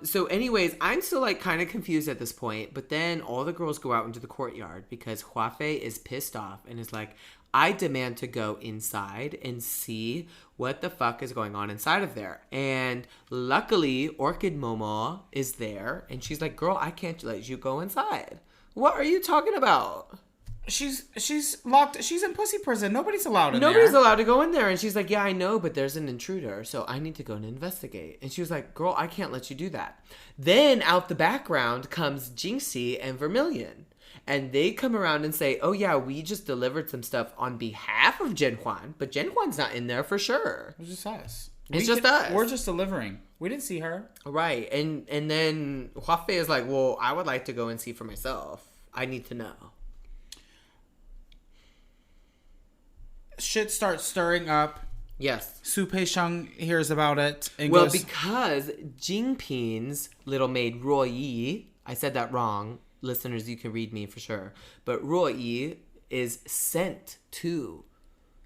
So anyways, I'm still like kind of confused at this point, but then all the girls go out into the courtyard because Hua Fei is pissed off and is like, I demand to go inside and see what the fuck is going on inside of there. And luckily, Orchid Momo is there and she's like, girl, I can't let you go inside. What are you talking about? She's locked. She's in pussy prison. Nobody's allowed in there. Nobody's allowed to go in there. And she's like, yeah, I know, but there's an intruder, so I need to go and investigate. And she was like, girl, I can't let you do that. Then out the background comes Jinxi and Vermilion. And they come around and say, oh yeah, we just delivered some stuff on behalf of Zhen Huan, but Zhen Huan's not in there for sure. It's just us. It's just us. We're just delivering. We didn't see her. Right. And then Hua Fei is like, well, I would like to go and see for myself. I need to know. Shit starts stirring up. Yes. Su Peixiang hears about it and goes... Well, because Jingping's little maid Ruo Yi, I said that wrong. Listeners, you can read me for sure. But Ruo Yi is sent to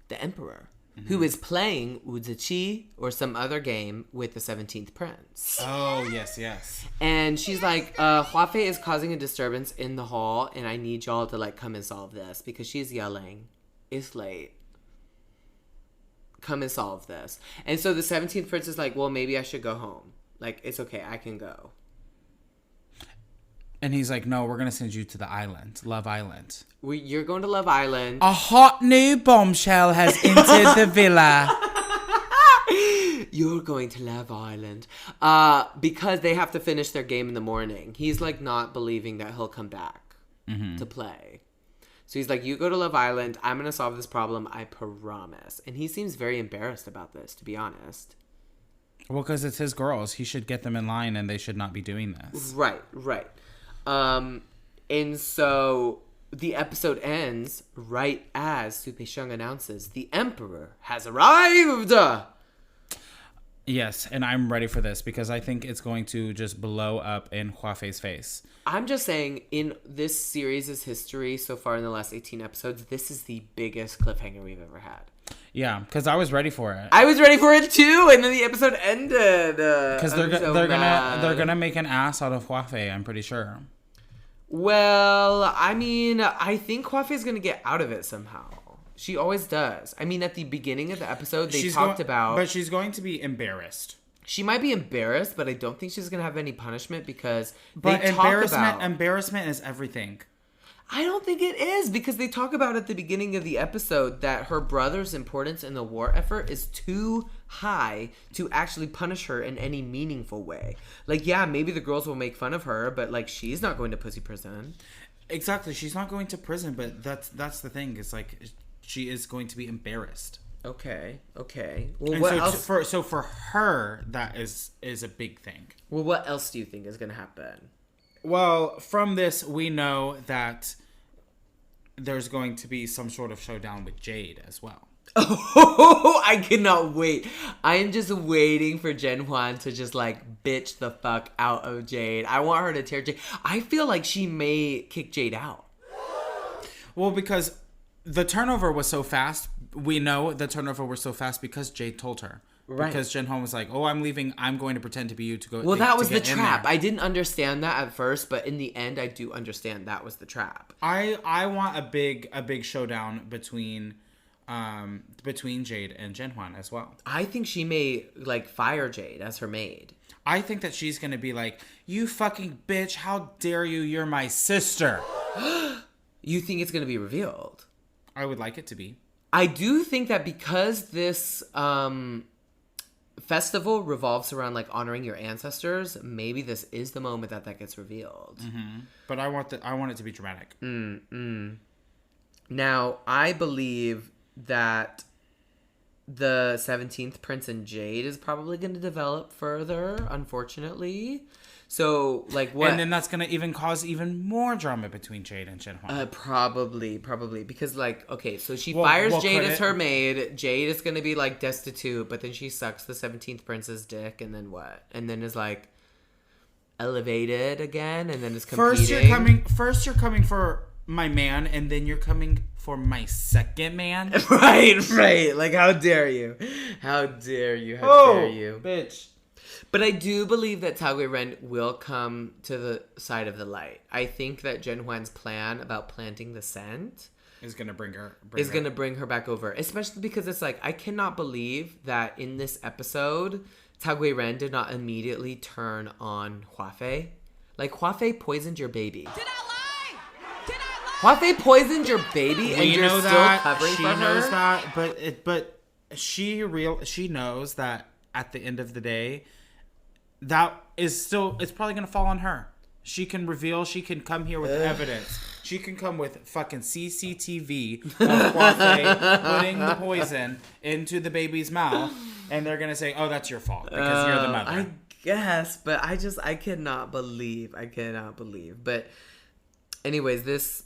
the emperor, who is playing Wu Ziqi or some other game with the 17th prince. Oh, yes, yes. And she's like, Hua Fei is causing a disturbance in the hall, and I need y'all to like come and solve this because she's yelling. It's late. Come and solve this. And so the 17th prince is like, well, maybe I should go home. Like, it's okay, I can go. And he's like, no, we're going to send you to the island, Love Island. You're going to Love Island. A hot new bombshell has entered the villa. You're going to Love Island. Because they have to finish their game in the morning. He's like not believing that he'll come back. to play. So he's like, you go to Love Island. I'm going to solve this problem. I promise. And he seems very embarrassed about this, to be honest. Well, because it's his girls. He should get them in line and they should not be doing this. Right. And so the episode ends right as Su Peixiong announces the Emperor has arrived. Yes, and I'm ready for this because I think it's going to just blow up in Hua Fei's face. I'm just saying, in this series' history so far in the last 18 episodes, this is the biggest cliffhanger we've ever had. Yeah, because I was ready for it. I was ready for it too, and then the episode ended. Because they're gonna make an ass out of Hua Fei, I'm pretty sure. Well, I mean, I think Hua Fei's gonna get out of it somehow. She always does. I mean, at the beginning of the episode, they talked about... But she's going to be embarrassed. She might be embarrassed, but I don't think she's going to have any punishment because embarrassment is everything. I don't think it is because they talk about at the beginning of the episode that her brother's importance in the war effort is too high to actually punish her in any meaningful way. Like, yeah, maybe the girls will make fun of her, but, like, she's not going to pussy prison. Exactly. She's not going to prison, but that's the thing. It's like... She is going to be embarrassed. Okay. Well, what else? So for her, that is a big thing. Well, what else do you think is going to happen? Well, from this, we know that there's going to be some sort of showdown with Jade as well. Oh, I cannot wait. I am just waiting for Zhen Huan to just like bitch the fuck out of Jade. I want her to tear Jade. I feel like she may kick Jade out. Well, because... The turnover was so fast. We know the turnover was so fast because Jade told her. Right. Because Zhen Huan was like, "Oh, I'm leaving. I'm going to pretend to be you to go." Well, that was the trap. I didn't understand that at first, but in the end, I do understand that was the trap. I want a big showdown between Jade and Zhen Huan as well. I think she may like fire Jade as her maid. I think that she's gonna be like, "You fucking bitch! How dare you? You're my sister." You think it's gonna be revealed? I would like it to be. I do think that because this festival revolves around like honoring your ancestors, maybe this is the moment that gets revealed. Mm-hmm. But I want it to be dramatic. Now, I believe that the 17th Prince and Jade is probably going to develop further, unfortunately. So, like, what? And then that's going to even cause even more drama between Jade and Zhen Huan. Probably. Because, like, okay, so she fires Jade as her maid. Jade is going to be, like, destitute, but then she sucks the 17th Prince's dick, and then what? And then is, like, elevated again, and then is competing. First you're coming for my man, and then you're coming for my second man? Right. Like, how dare you? How dare you? Bitch. But I do believe that Cao Guiren will come to the side of the light. I think that Zhen Huan's plan about planting the scent is going to bring her back over. Especially because it's like, I cannot believe that in this episode, Cao Guiren did not immediately turn on Hua Fei. Like, Hua Fei poisoned your baby. Did I lie? Hua Fei poisoned your baby and you're still covering for her? She knows that, but she knows that at the end of the day, that is still, it's probably going to fall on her. She can come here with evidence. She can come with fucking CCTV of Hua Fei putting the poison into the baby's mouth, and they're going to say, oh, that's your fault because you're the mother. I guess, but I cannot believe. But anyways, this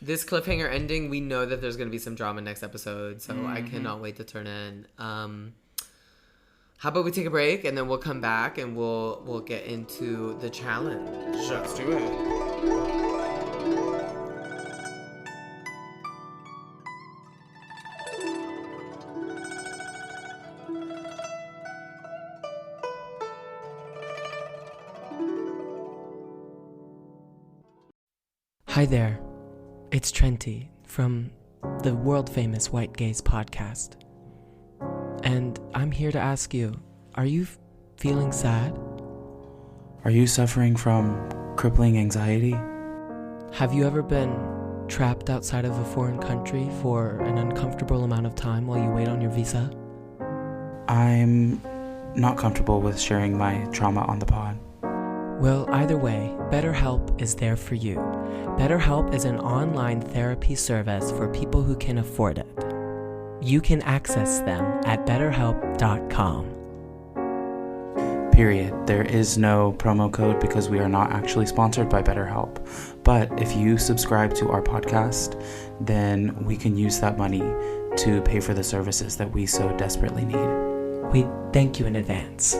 cliffhanger ending, we know that there's going to be some drama next episode, so I cannot wait to turn in. How about we take a break and then we'll come back and we'll get into the challenge. Let's do it. Hi there. It's Trenty from the world-famous White Gaze podcast. And I'm here to ask you, are you feeling sad? Are you suffering from crippling anxiety? Have you ever been trapped outside of a foreign country for an uncomfortable amount of time while you wait on your visa? I'm not comfortable with sharing my trauma on the pod. Well, either way, BetterHelp is there for you. BetterHelp is an online therapy service for people who can afford it. You can access them at betterhelp.com. Period. There is no promo code because we are not actually sponsored by BetterHelp. But if you subscribe to our podcast, then we can use that money to pay for the services that we so desperately need. We thank you in advance.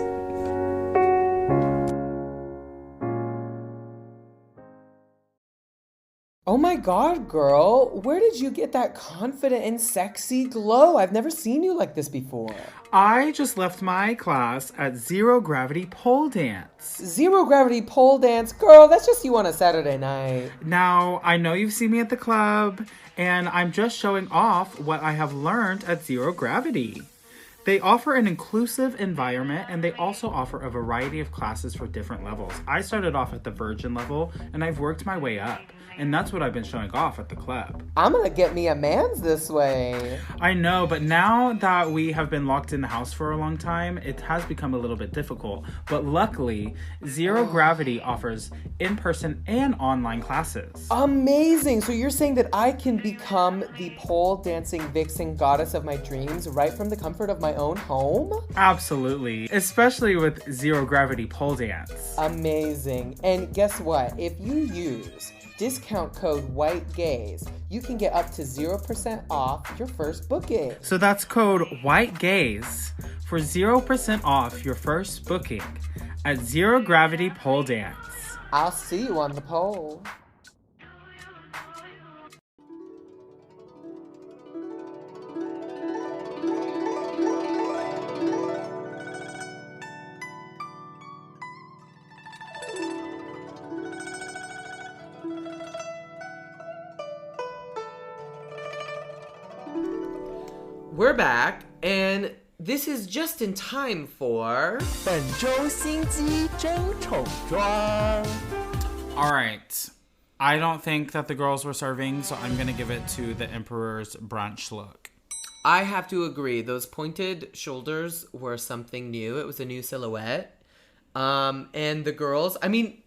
Oh my god, girl. Where did you get that confident and sexy glow? I've never seen you like this before. I just left my class at Zero Gravity Pole Dance. Zero Gravity Pole Dance? Girl, that's just you on a Saturday night. Now, I know you've seen me at the club, and I'm just showing off what I have learned at Zero Gravity. They offer an inclusive environment, and they also offer a variety of classes for different levels. I started off at the virgin level, and I've worked my way up. And that's what I've been showing off at the club. I'm gonna get me a man's this way. I know, but now that we have been locked in the house for a long time, it has become a little bit difficult. But luckily, Zero Gravity offers in-person and online classes. Amazing! So you're saying that I can become the pole dancing vixen goddess of my dreams right from the comfort of my own home? Absolutely, especially with Zero Gravity Pole Dance. Amazing. And guess what? If you use discount code WHITEGAZE, you can get up to 0% off your first booking. So that's code WHITEGAZE for 0% off your first booking at Zero Gravity Pole Dance. I'll see you on the pole. We're back, and this is just in time for 本周心机争宠装. Alright, I don't think that the girls were serving, so I'm gonna give it to the Emperor's brunch look. I have to agree. Those pointed shoulders were something new. It was a new silhouette. And the girls, I mean,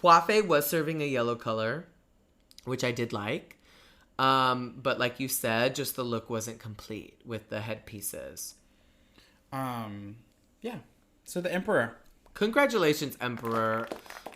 Hua Fei was serving a yellow color, which I did like. But like you said, just the look wasn't complete with the headpieces. Yeah. So the Emperor. Congratulations, Emperor.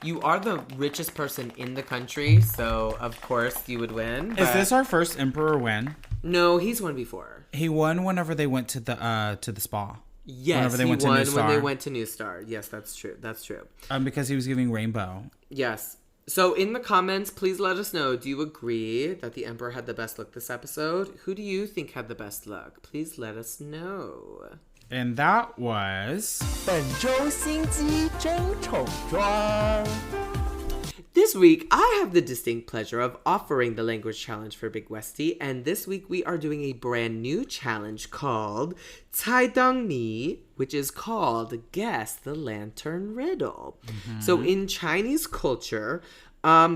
You are the richest person in the country, so of course you would win. Is this our first Emperor win? No, he's won before. He won whenever they went to the spa. Yes, he won when they went to New Star. Yes, that's true. That's true. Because he was giving rainbow. Yes. So in the comments, please let us know. Do you agree that the Emperor had the best look this episode? Who do you think had the best look? Please let us know. And that was 本周心机争宠装. This week, I have the distinct pleasure of offering the language challenge for Big Westi, and this week we are doing a brand new challenge called 猜灯谜, which is called Guess the Lantern Riddle. Mm-hmm. So in Chinese culture,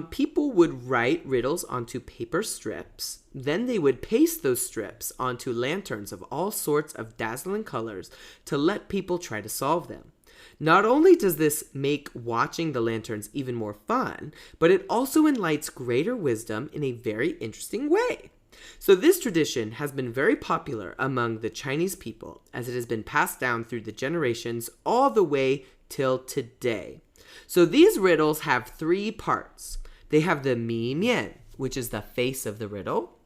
people would write riddles onto paper strips. Then they would paste those strips onto lanterns of all sorts of dazzling colors to let people try to solve them. Not only does this make watching the lanterns even more fun, but it also enlightens greater wisdom in a very interesting way. So this tradition has been very popular among the Chinese people as it has been passed down through the generations all the way till today. So these riddles have three parts. They have the mi mian, which is the face of the riddle.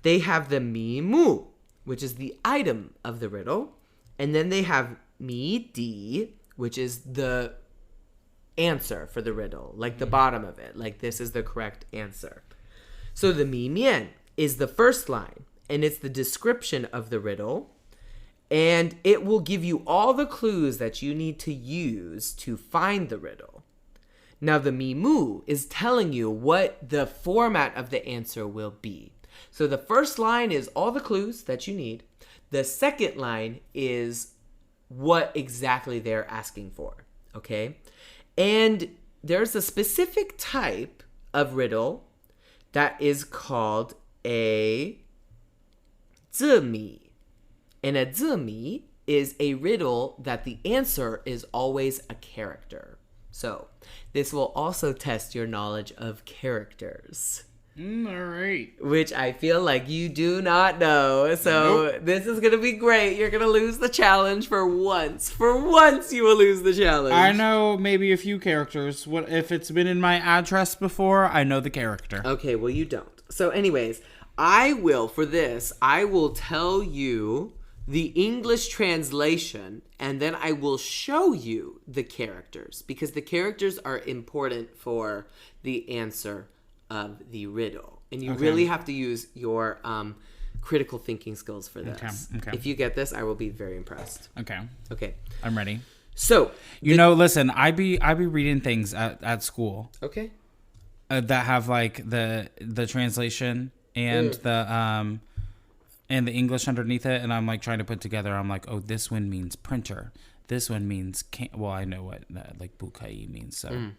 They have the mi mu, which is the item of the riddle. And then they have mi di, which is the answer for the riddle, like the bottom of it, like this is the correct answer. So the mi mian is the first line, and it's the description of the riddle, and it will give you all the clues that you need to use to find the riddle. Now the mi mu is telling you what the format of the answer will be. So the first line is all the clues that you need. The second line is what exactly they're asking for, okay? And there's a specific type of riddle that is called a 字谜. And a 字谜 is a riddle that the answer is always a character, So, this will also test your knowledge of characters. All right. Which I feel like you do not know. So, This is going to be great. You're going to lose the challenge for once. For once, you will lose the challenge. I know maybe a few characters. What if it's been in my address before? I know the character. Okay, well, you don't. So, anyways, I will tell you the English translation, and then I will show you the characters, because the characters are important for the answer of the riddle. And you really have to use your critical thinking skills for this. Okay. If you get this, I will be very impressed. Okay. I'm ready. So, listen, I be reading things at school. Okay. That have like the translation and the English underneath it, and I'm like trying to put together. I'm like, oh, this one means printer. This one means I know what like bukai means, so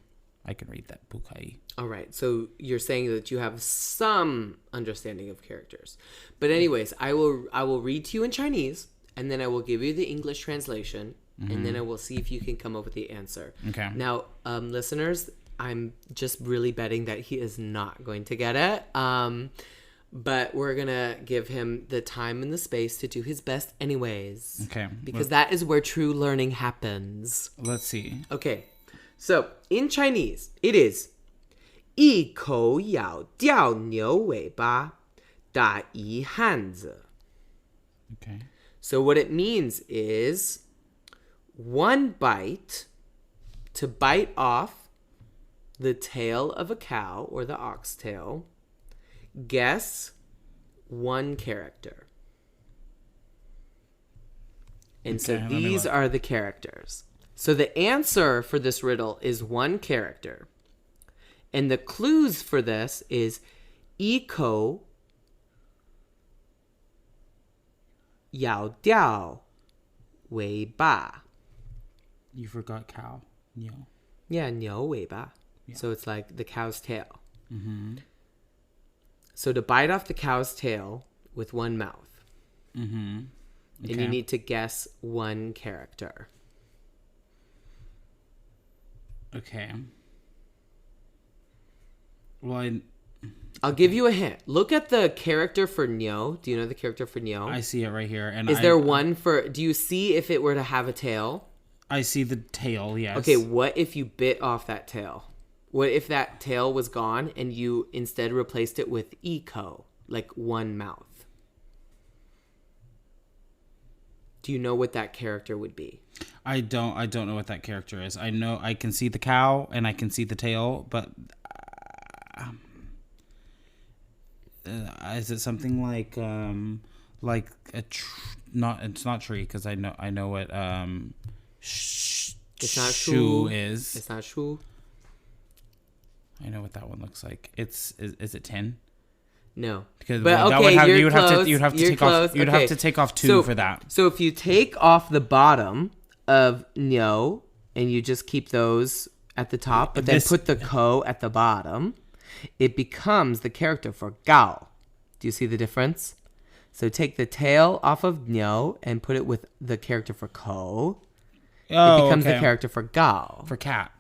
I can read that bukai. All right, so you're saying that you have some understanding of characters, but anyways, I will read to you in Chinese, and then I will give you the English translation, and then I will see if you can come up with the answer. Okay. Now, listeners, I'm just really betting that he is not going to get it. But we're going to give him the time and the space to do his best anyways. Okay. Because that is where true learning happens. Let's see. Okay. So, in Chinese, it is 一口咬掉牛尾巴打一汉子. Okay. So what it means is one bite to bite off the tail of a cow or the oxtail. Guess one character. And so these are the characters. So the answer for this riddle is one character. And the clues for this is 一口咬掉尾巴. You forgot cow. 牛. Yeah, 牛尾巴. Yeah. So it's like the cow's tail. Mm-hmm. So to bite off the cow's tail with one mouth. Mm-hmm. Okay. And you need to guess one character. Okay. Well, I'll give you a hint. Look at the character for Nyo. Do you know the character for Nyo? I see it right here. And Is there one for... Do you see if it were to have a tail? I see the tail, yes. Okay, what if you bit off that tail? What if that tail was gone and you instead replaced it with eco, like one mouth? Do you know what that character would be? I don't know what that character is. I know I can see the cow and I can see the tail, but is it something like a it's not tree, because I know what it's not shoe is. It's not shoe. I know what that one looks like. Is it 10? No. Because but, that okay, would have, you're you'd close. have to take off 2 for that. So if you take off the bottom of Nyo and you just keep those at the top, but then put the ko at the bottom, it becomes the character for Gao. Do you see the difference? So take the tail off of Nyo and put it with the character for ko. Oh, it becomes okay. the character for Gao. For cat.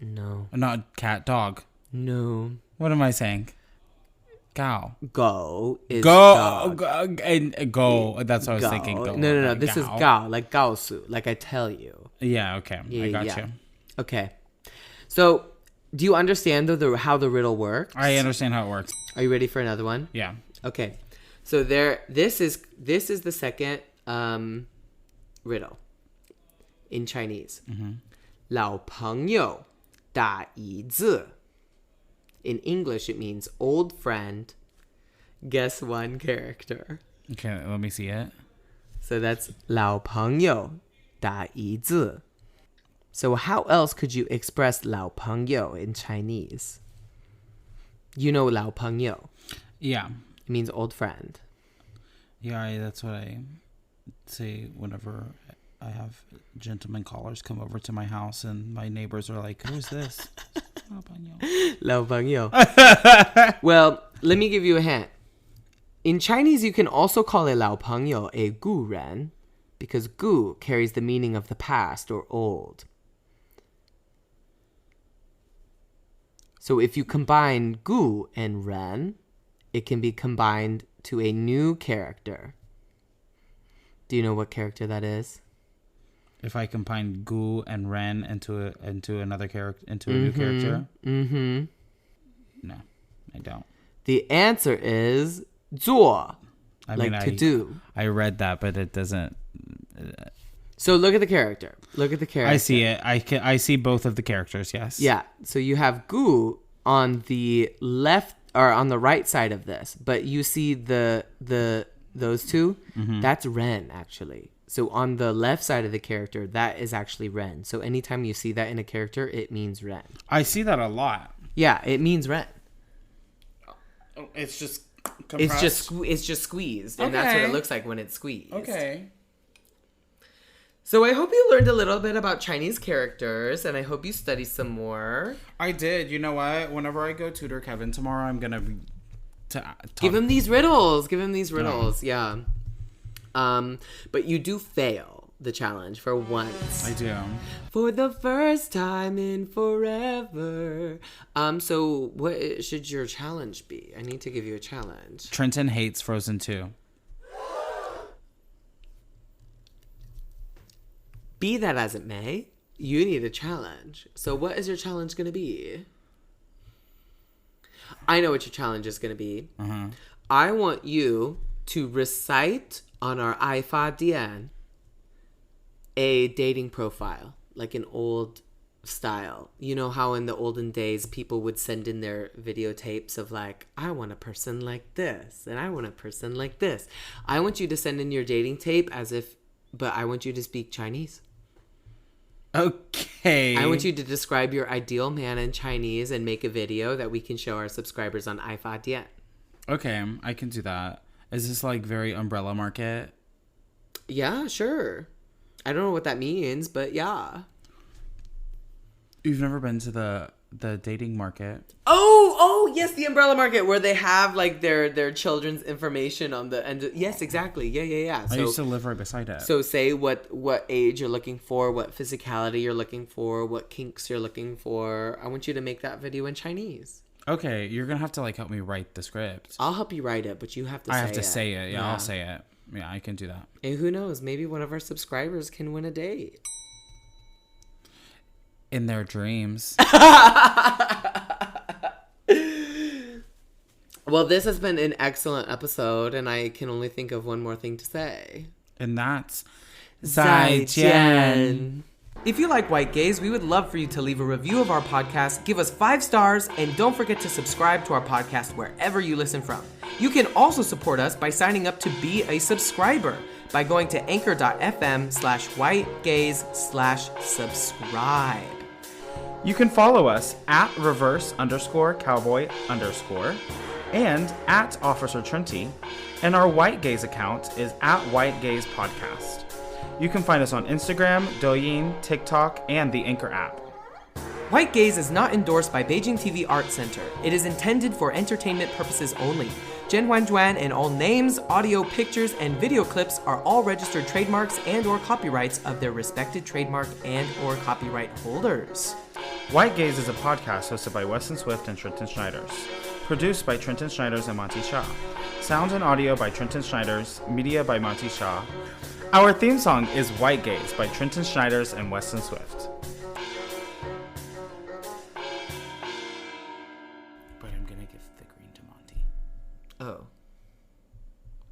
No. Not cat, dog. No. What am I saying? Gao. Go is go. Go. That's what I was thinking. Go. No. This is Gao, like Gaosu, like I tell you. Yeah, okay. I got you. Okay. So, do you understand how the riddle works? I understand how it works. Are you ready for another one? Yeah. Okay. So this is the second riddle in Chinese. 老朋友打一字. In English, it means old friend. Guess one character. Okay, let me see it. So that's 老朋友打一字. So how else could you express 老朋友 in Chinese? You know 老朋友. Yeah. It means old friend. Yeah, that's what I say whenever I have gentlemen callers come over to my house and my neighbors are like, who's this? 老朋友. Well, let me give you a hint. In Chinese, you can also call a 老朋友 a 故人, because 故 carries the meaning of the past or old. So if you combine gu and ren, it can be combined to a new character. Do you know what character that is? If I combine gu and ren into another character, into a new character? Mm-hmm. No, I don't. The answer is 做. To do. I read that, but it doesn't. So look at the character. I see it. I see both of the characters. Yes. Yeah. So you have gu on the left or on the right side of this, but you see those two. Mm-hmm. That's ren actually. So on the left side of the character, that is actually ren. So anytime you see that in a character, it means ren. I see that a lot. Yeah, it means ren. It's just compressed. It's just squeezed, and that's what it looks like when it's squeezed. Okay. So I hope you learned a little bit about Chinese characters, and I hope you study some more. I did. You know what? Whenever I go tutor Kevin tomorrow, I'm gonna give him these riddles. Yeah. But you do fail the challenge for once. I do. For the first time in forever. So what should your challenge be? I need to give you a challenge. Trenton hates Frozen 2. Be that as it may, you need a challenge. So what is your challenge going to be? I know what your challenge is going to be. Uh-huh. I want you to recite on our Aifa Dian a dating profile, like an old style. You know how in the olden days people would send in their videotapes of like, I want a person like this, and I want a person like this. I want you to send in your dating tape but I want you to speak Chinese. Okay. I want you to describe your ideal man in Chinese and make a video that we can show our subscribers on Aifa Dian. Okay, I can do that. Is this like very umbrella market? Yeah, sure. I don't know what that means, but yeah. You've never been to the dating market? Oh, yes, the umbrella market where they have like their children's information on the end. Yes, exactly. Yeah. I used to live right beside it. So say what age you're looking for, what physicality you're looking for, what kinks you're looking for. I want you to make that video in Chinese. Okay, you're gonna have to like help me write the script. I'll help you write it, but you have to. I have to say it. Yeah, I'll say it. Yeah, I can do that. And who knows? Maybe one of our subscribers can win a date. In their dreams. Well, this has been an excellent episode, and I can only think of one more thing to say. And that's 再见. If you like White Gaze, we would love for you to leave a review of our podcast, give us 5 stars, and don't forget to subscribe to our podcast wherever you listen from. You can also support us by signing up to be a subscriber by going to anchor.fm/whitegaze/subscribe. You can follow us at @reverse_cowboy_ and at Officer Trinity, and our White Gaze account is at White Gaze Podcast. You can find us on Instagram, Douyin, TikTok, and the Anchor app. White Gaze is not endorsed by Beijing TV Art Center. It is intended for entertainment purposes only. Zhen Huan Zhuan and all names, audio, pictures, and video clips are all registered trademarks and/or copyrights of their respected trademark and/or copyright holders. White Gaze is a podcast hosted by Weston Swift and Trenton Schneiders. Produced by Trenton Schneiders and Monty Shaw. Sound and audio by Trenton Schneiders. Media by Monty Shaw. Our theme song is White Gaze by Trenton Schneiders and Weston Swift. But I'm gonna give the green to Monty. Oh,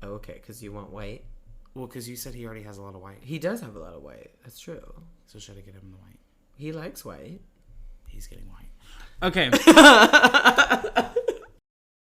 okay, because you want white? Well, because you said he already has a lot of white. He does have a lot of white. That's true. So should I get him the white? He likes white. He's getting white. Okay.